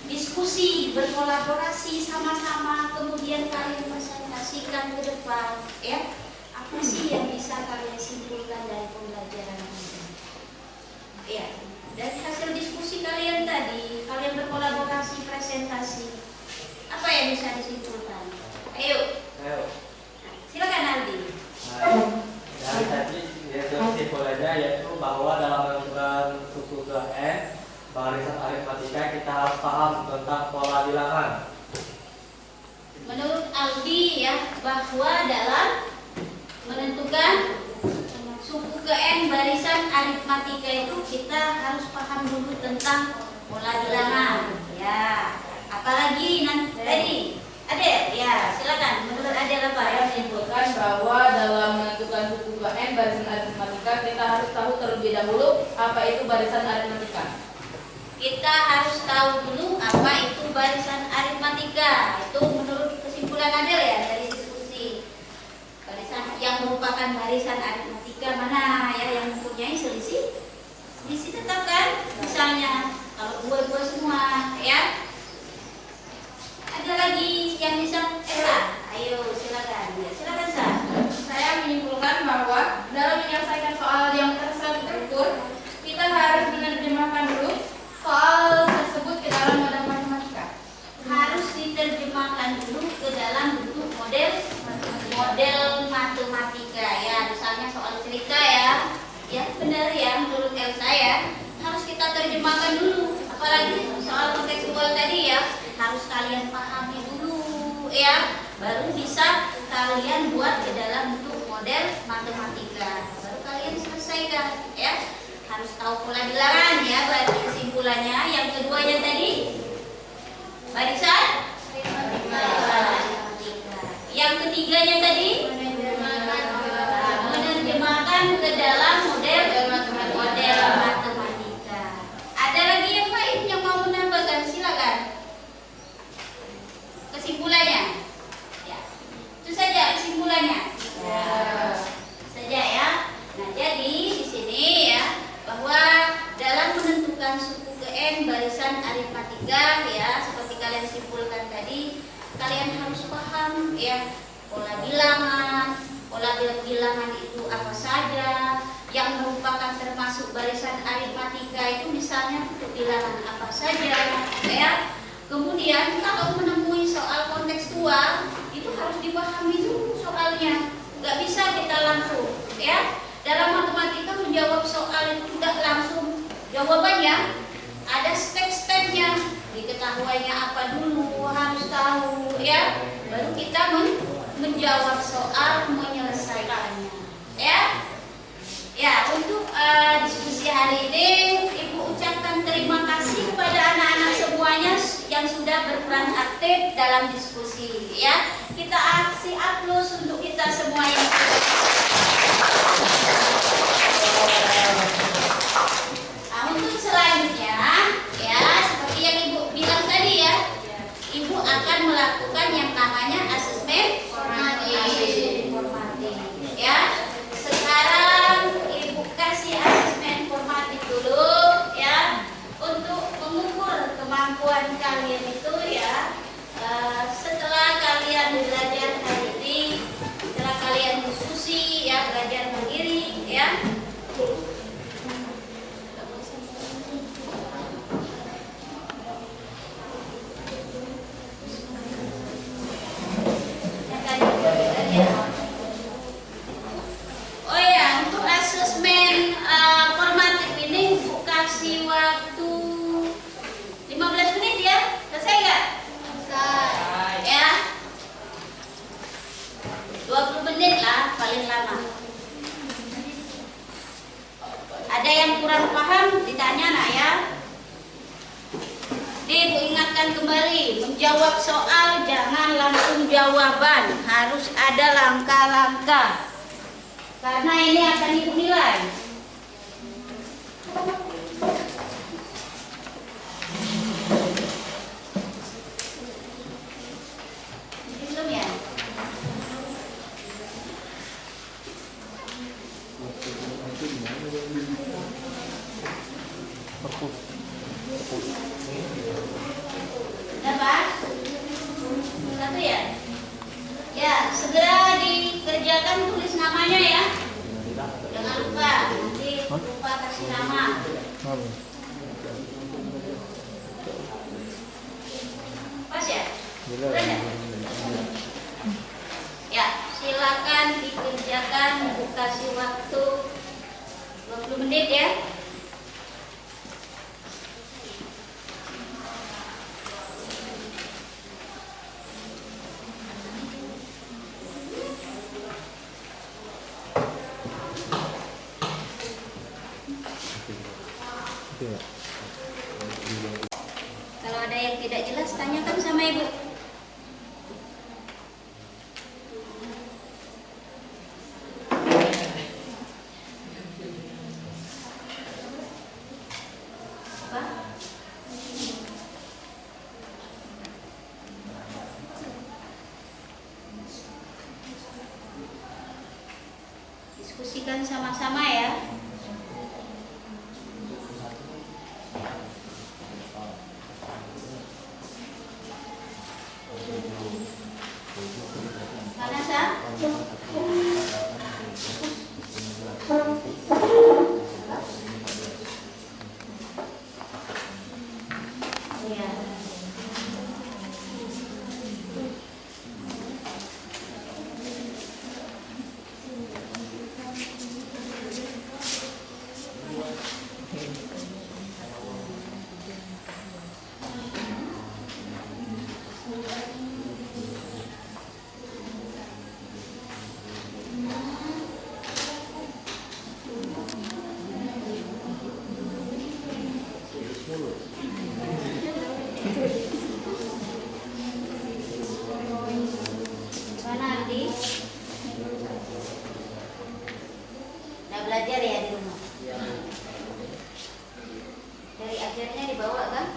diskusi, berkolaborasi sama-sama, kemudian kalian presentasikan ke depan, ya apa sih yang bisa kalian simpulkan dari pembelajaran ini? Ya, dari hasil diskusi kalian tadi, kalian berkolaborasi, presentasi, apa yang bisa disimpulkan? Ayo. Silakan Aldi. Dari tadi kesimpulannya yaitu bahwa dalam menentukan suku ke N barisan aritmatika kita harus paham tentang pola bilangan. Menurut Aldi ya, bahwa dalam menentukan suku ke N barisan aritmatika itu kita harus paham dulu tentang pola bilangan. Ya, apalagi nanti tadi Adel, ya silakan. Menurut Adel apa yang Menyimpulkan bahwa dalam menentukan suku ke N barisan aritmatika kita harus tahu terlebih dahulu apa itu barisan aritmatika. Kita harus tahu dulu apa itu barisan aritmatika. Itu menurut kesimpulan Adel ya dari diskusi. Barisan yang merupakan barisan aritmatika mana ya yang mempunyai selisih tetap kan? Misalnya kalau dua semua ya. Ada lagi yang bisa ayo silakan. Ya, silakan Sa. Saya menyimpulkan bahwa dalam menyelesaikan soal yang terstruktur kita harus menerjemahkan dulu soal tersebut ke dalam model matematika. Harus diterjemahkan dulu ke dalam bentuk model matematika ya. Misalnya soal cerita ya. Ya benar ya, menurut Elsa ya. Harus kita terjemahkan dulu. Apalagi soal kontekstual tadi ya, harus kalian pahami dulu ya. Baru bisa kalian buat ke dalam bentuk model matematika. Baru kalian selesaikan ya. Harus tahu pola bilangan ya. Berarti kesimpulannya yang keduanya tadi barisan matematika. Yang ketiganya tadi menerjemahkan ke dalam model matematika. Ada lagi yang lain yang mau menambahkan, silakan. Kesimpulannya, ya itu saja kesimpulannya. Ya, saja ya. Nah jadi di sini ya bahwa dalam menentukan suku ke N barisan aritmatika ya seperti kalian simpulkan tadi, kalian harus paham ya pola bilangan. Pola bilangan itu apa saja yang merupakan termasuk barisan aritmatika itu, misalnya untuk bilangan apa saja ya. Kemudian kalau menemui soal kontekstual itu harus dipahami dulu soalnya. Nggak bisa kita langsung ya. Dalam matematika menjawab soal itu tidak langsung jawabannya, ada step-stepnya. Diketahuinya apa dulu harus tahu ya. Baru kita menjawab soal, menyelesaikannya ya. Ya, untuk diskusi hari ini Ibu ucapkan terima kasih kepada anak-anak semuanya yang sudah berperan aktif dalam diskusi ya. Kita kasih aplaus untuk kita semuanya. Nah, untuk selanjutnya ya seperti yang Ibu bilang tadi ya, Ibu akan melakukan yang namanya asesmen formatif ya. Sekarang Ibu kasih asesmen formatif dulu ya untuk mengukur kemampuan kalian itu tanya nak ya. Ibu ingatkan kembali, menjawab soal jangan langsung jawaban, harus ada langkah-langkah. Karena ini akan ibu nilai. Belum ya? Dapat? Satu ya? Ya, segera dikerjakan, tulis namanya ya. Jangan lupa, nanti lupa kasih nama. Pas ya? Udah ya? Ya, silakan dikerjakan, Ibu kasih waktu 20 menit ya. Kalau ada yang tidak jelas, tanyakan sama Ibu. Apa? Diskusikan sama-sama ya. Panas ya? Iya. Mana Andi? Udah belajar ya di rumah? Dari ajarnya dibawa kan?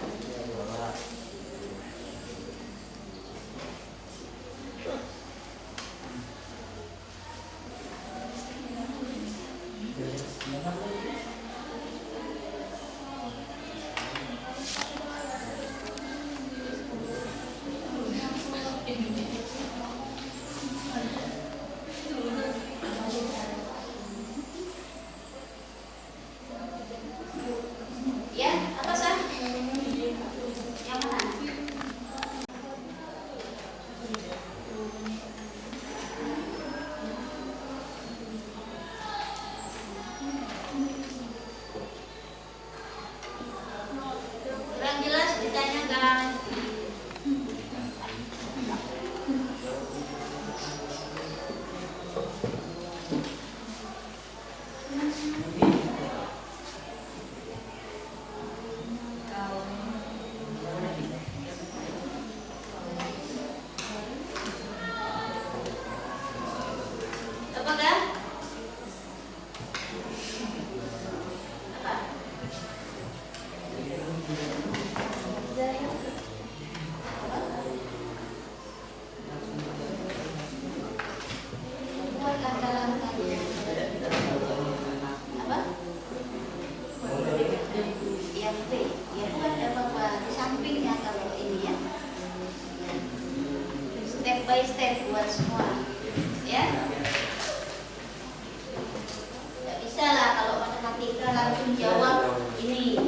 Ya, apa sah? Yang mana? Kurang jelas ditanyakan. Apakah? Apa? Buat langkah-langkahnya. Apa? Yang B. Ya buat apa di sampingnya kalau ini ya. Step by step buat semua. Ya. Tidak bisa lah kalau matematika langsung jawab ini.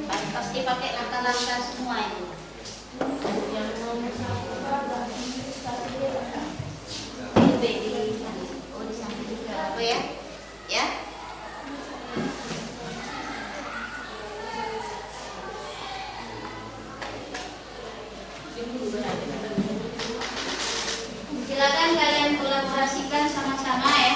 Pasti pakai langkah-langkah semua itu. B di samping juga apa ya? Ya. Silakan kalian kolaborasikan sama-sama ya.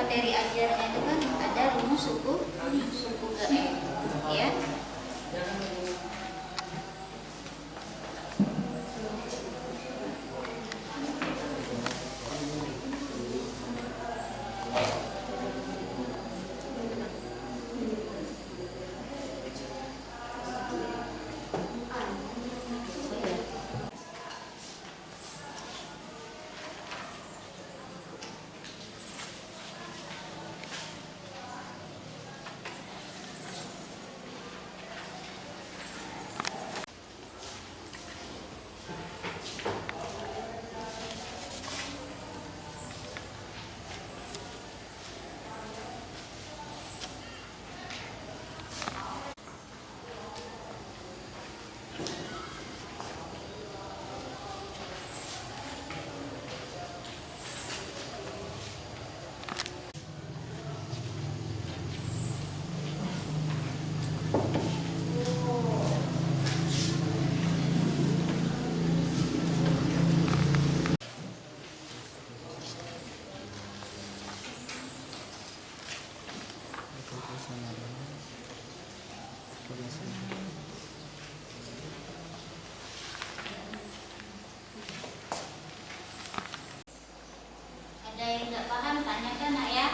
materi ajarnya itu kan ada rumus suku GR, ya. Ada yang nggak paham, tanyakan nak ya.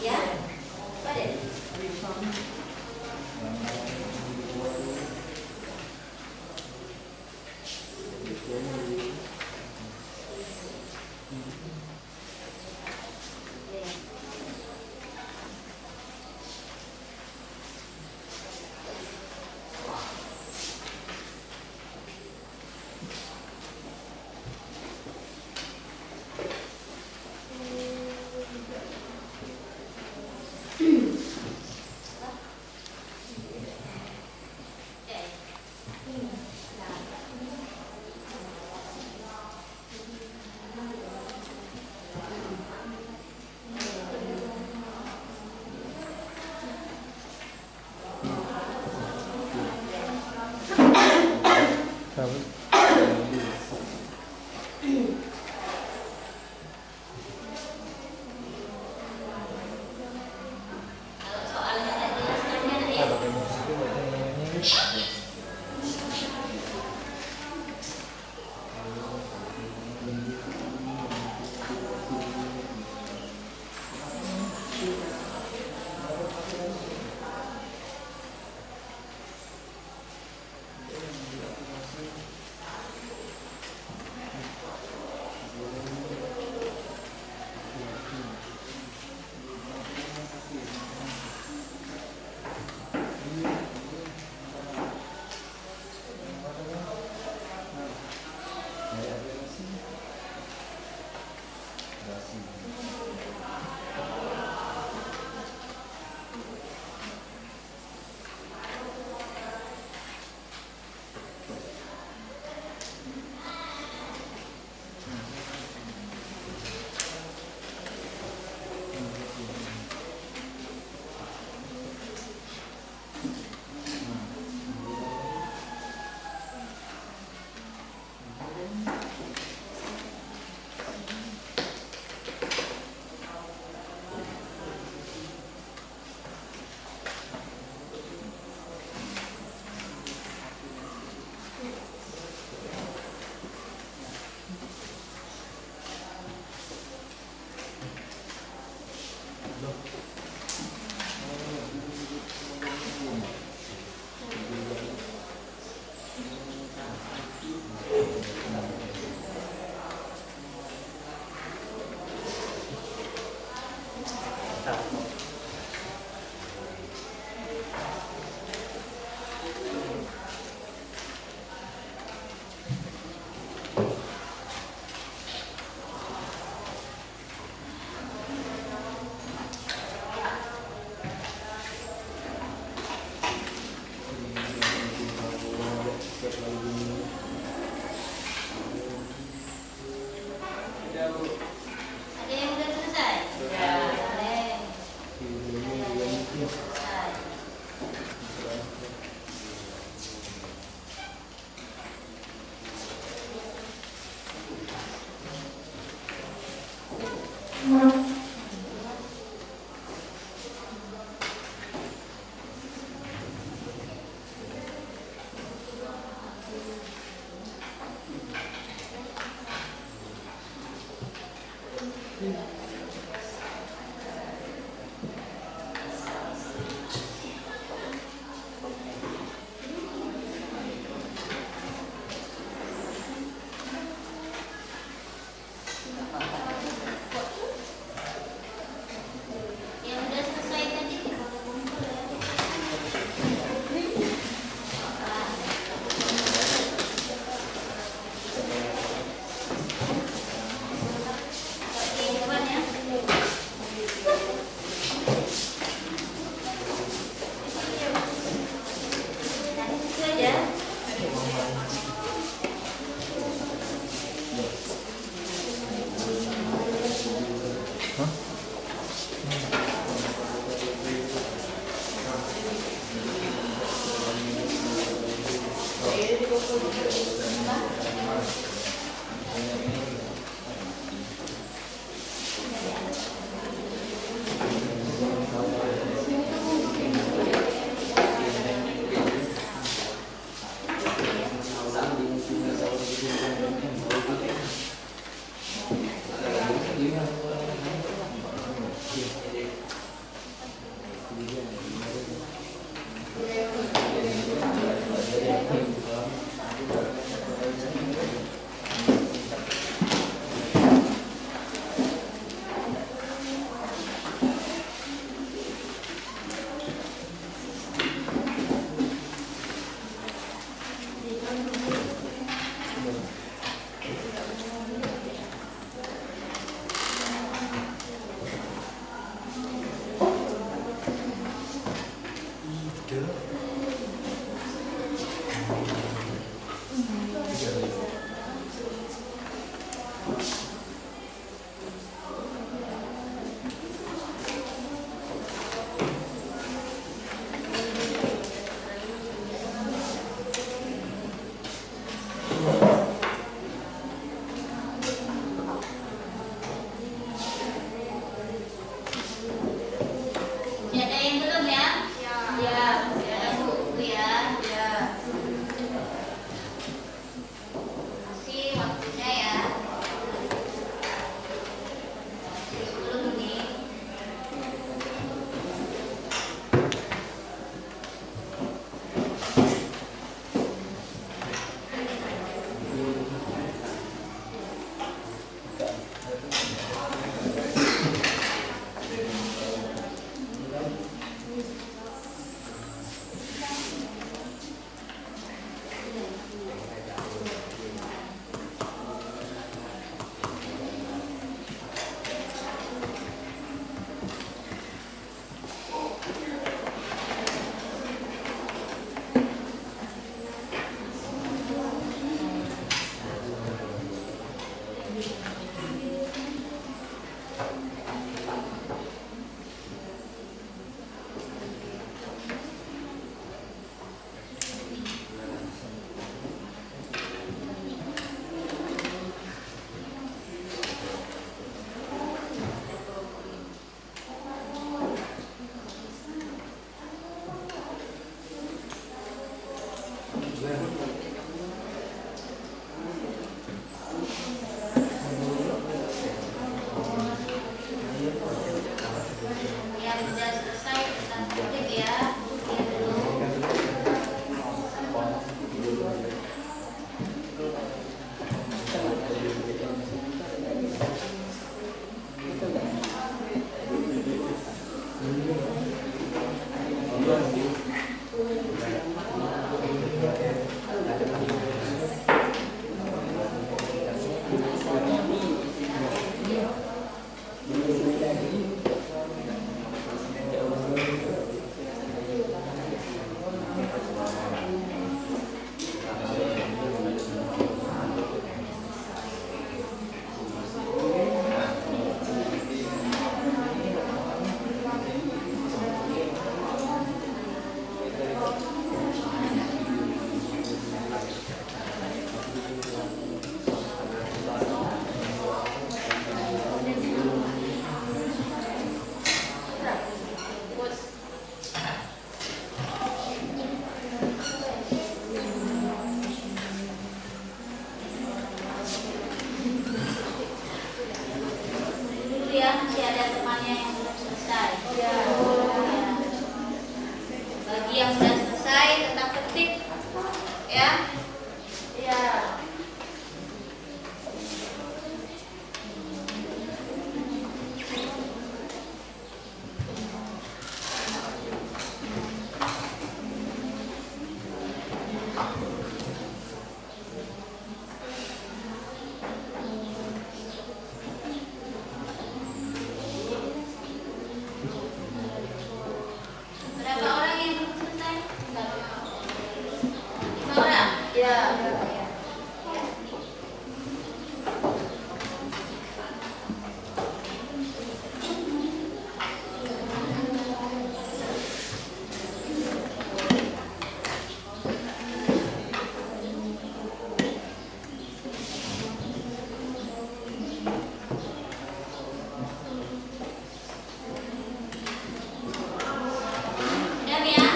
Ya, pada. Kalau soalnya tak jelas tanya nak ya. Yang udah selesai tadi kita kumpul ya. Oke, depan ya. Nah, itu aja. Masih ada yang belum ya? Ya, masih ada Bu ya. Ya. Ya. Dan ya.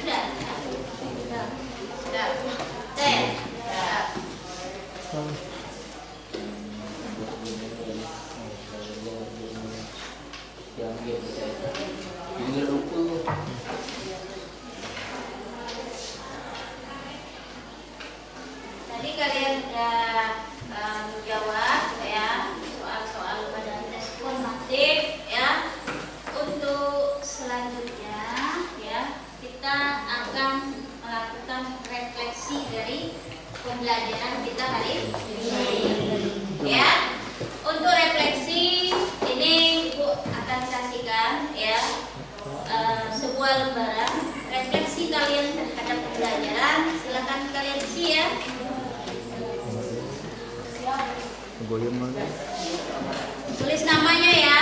Sudah. Sudah. Sudah. Tadi kalian sudah menjawab ya soal-soal pada tes formatif ya. Untuk selanjutnya ya kita akan melakukan refleksi dari pembelajaran kita hari ini ya. Untuk refleksi ini Ibu akan saksikan ya sebuah lembaran refleksi kalian terhadap pembelajaran. Silakan kalian isi ya. Goyang mana? Tulis namanya ya.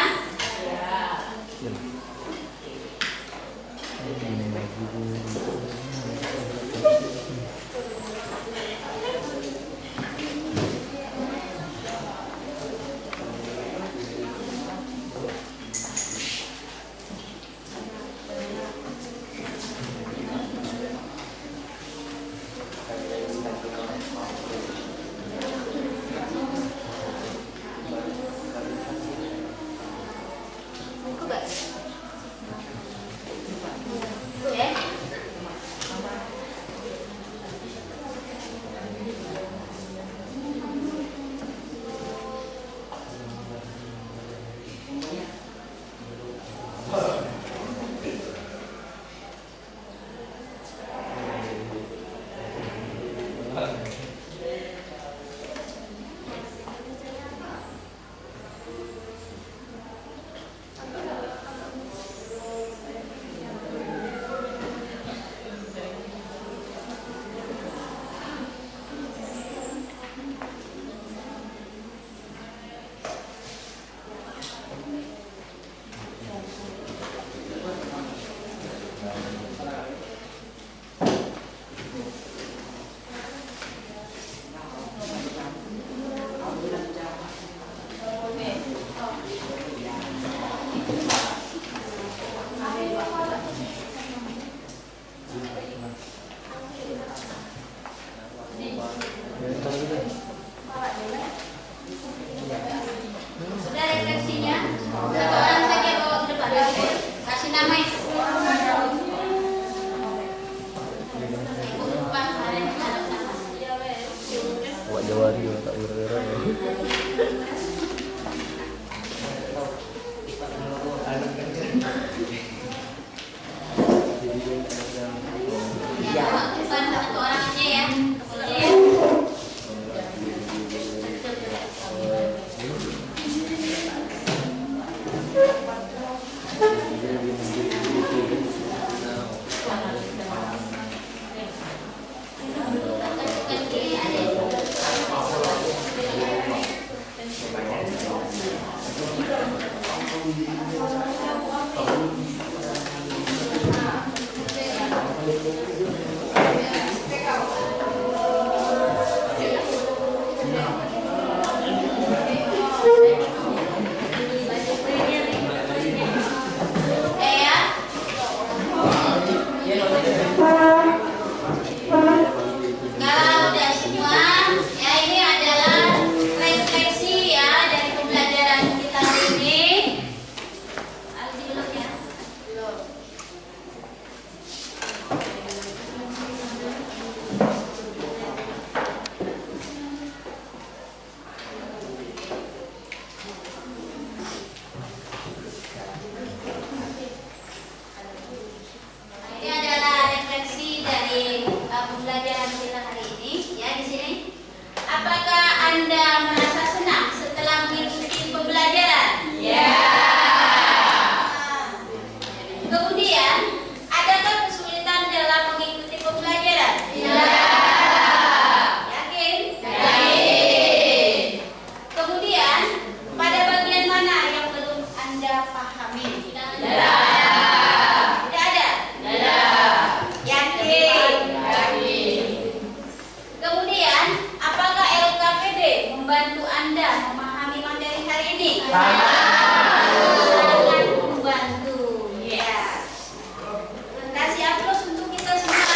Buku gak? Oke. Sudah refleksinya? Satu orang saja bawa ke depan. Kasih nama itu. Ibu lupa kemarin ada nama. Wak Jawari tak wira-wira. Ya, depan satu orang aja ya. Boleh ya. Sangat membantu. Ya. Kasih aplaus untuk kita semua.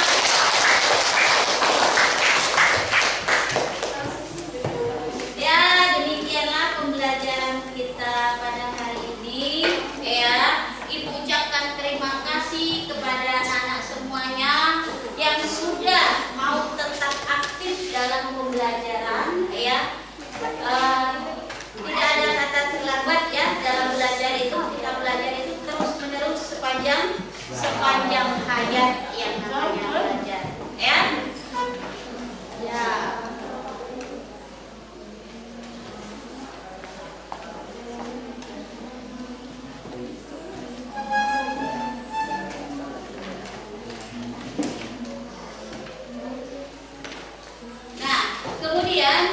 Ya, demikianlah pembelajaran kita pada hari ini. Ya, Ibu ucapkan terima kasih kepada anak-anak semuanya yang sudah mau tetap aktif dalam pembelajaran. Ya, tidak ada kata terlambat ya dalam belajar itu. Kita belajar itu terus menerus sepanjang hayat yang namanya belajar. Ya. Ya. Nah, kemudian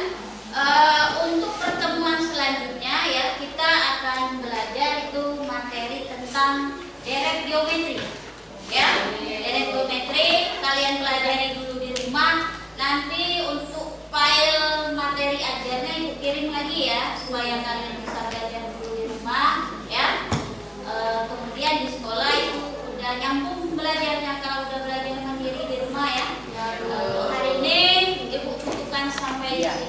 untuk pertemuan selanjutnya ya kita akan belajar itu materi tentang deret geometri. Ya, deret geometri kalian pelajari dulu di rumah. Nanti untuk file materi ajarnya Ibu kirim lagi ya supaya kalian bisa belajar dulu di rumah ya. Kemudian di sekolah itu udah nyambung belajarnya kalau udah belajar mandiri di rumah ya. Untuk hari ini Ibu cukupkan sampai di sini.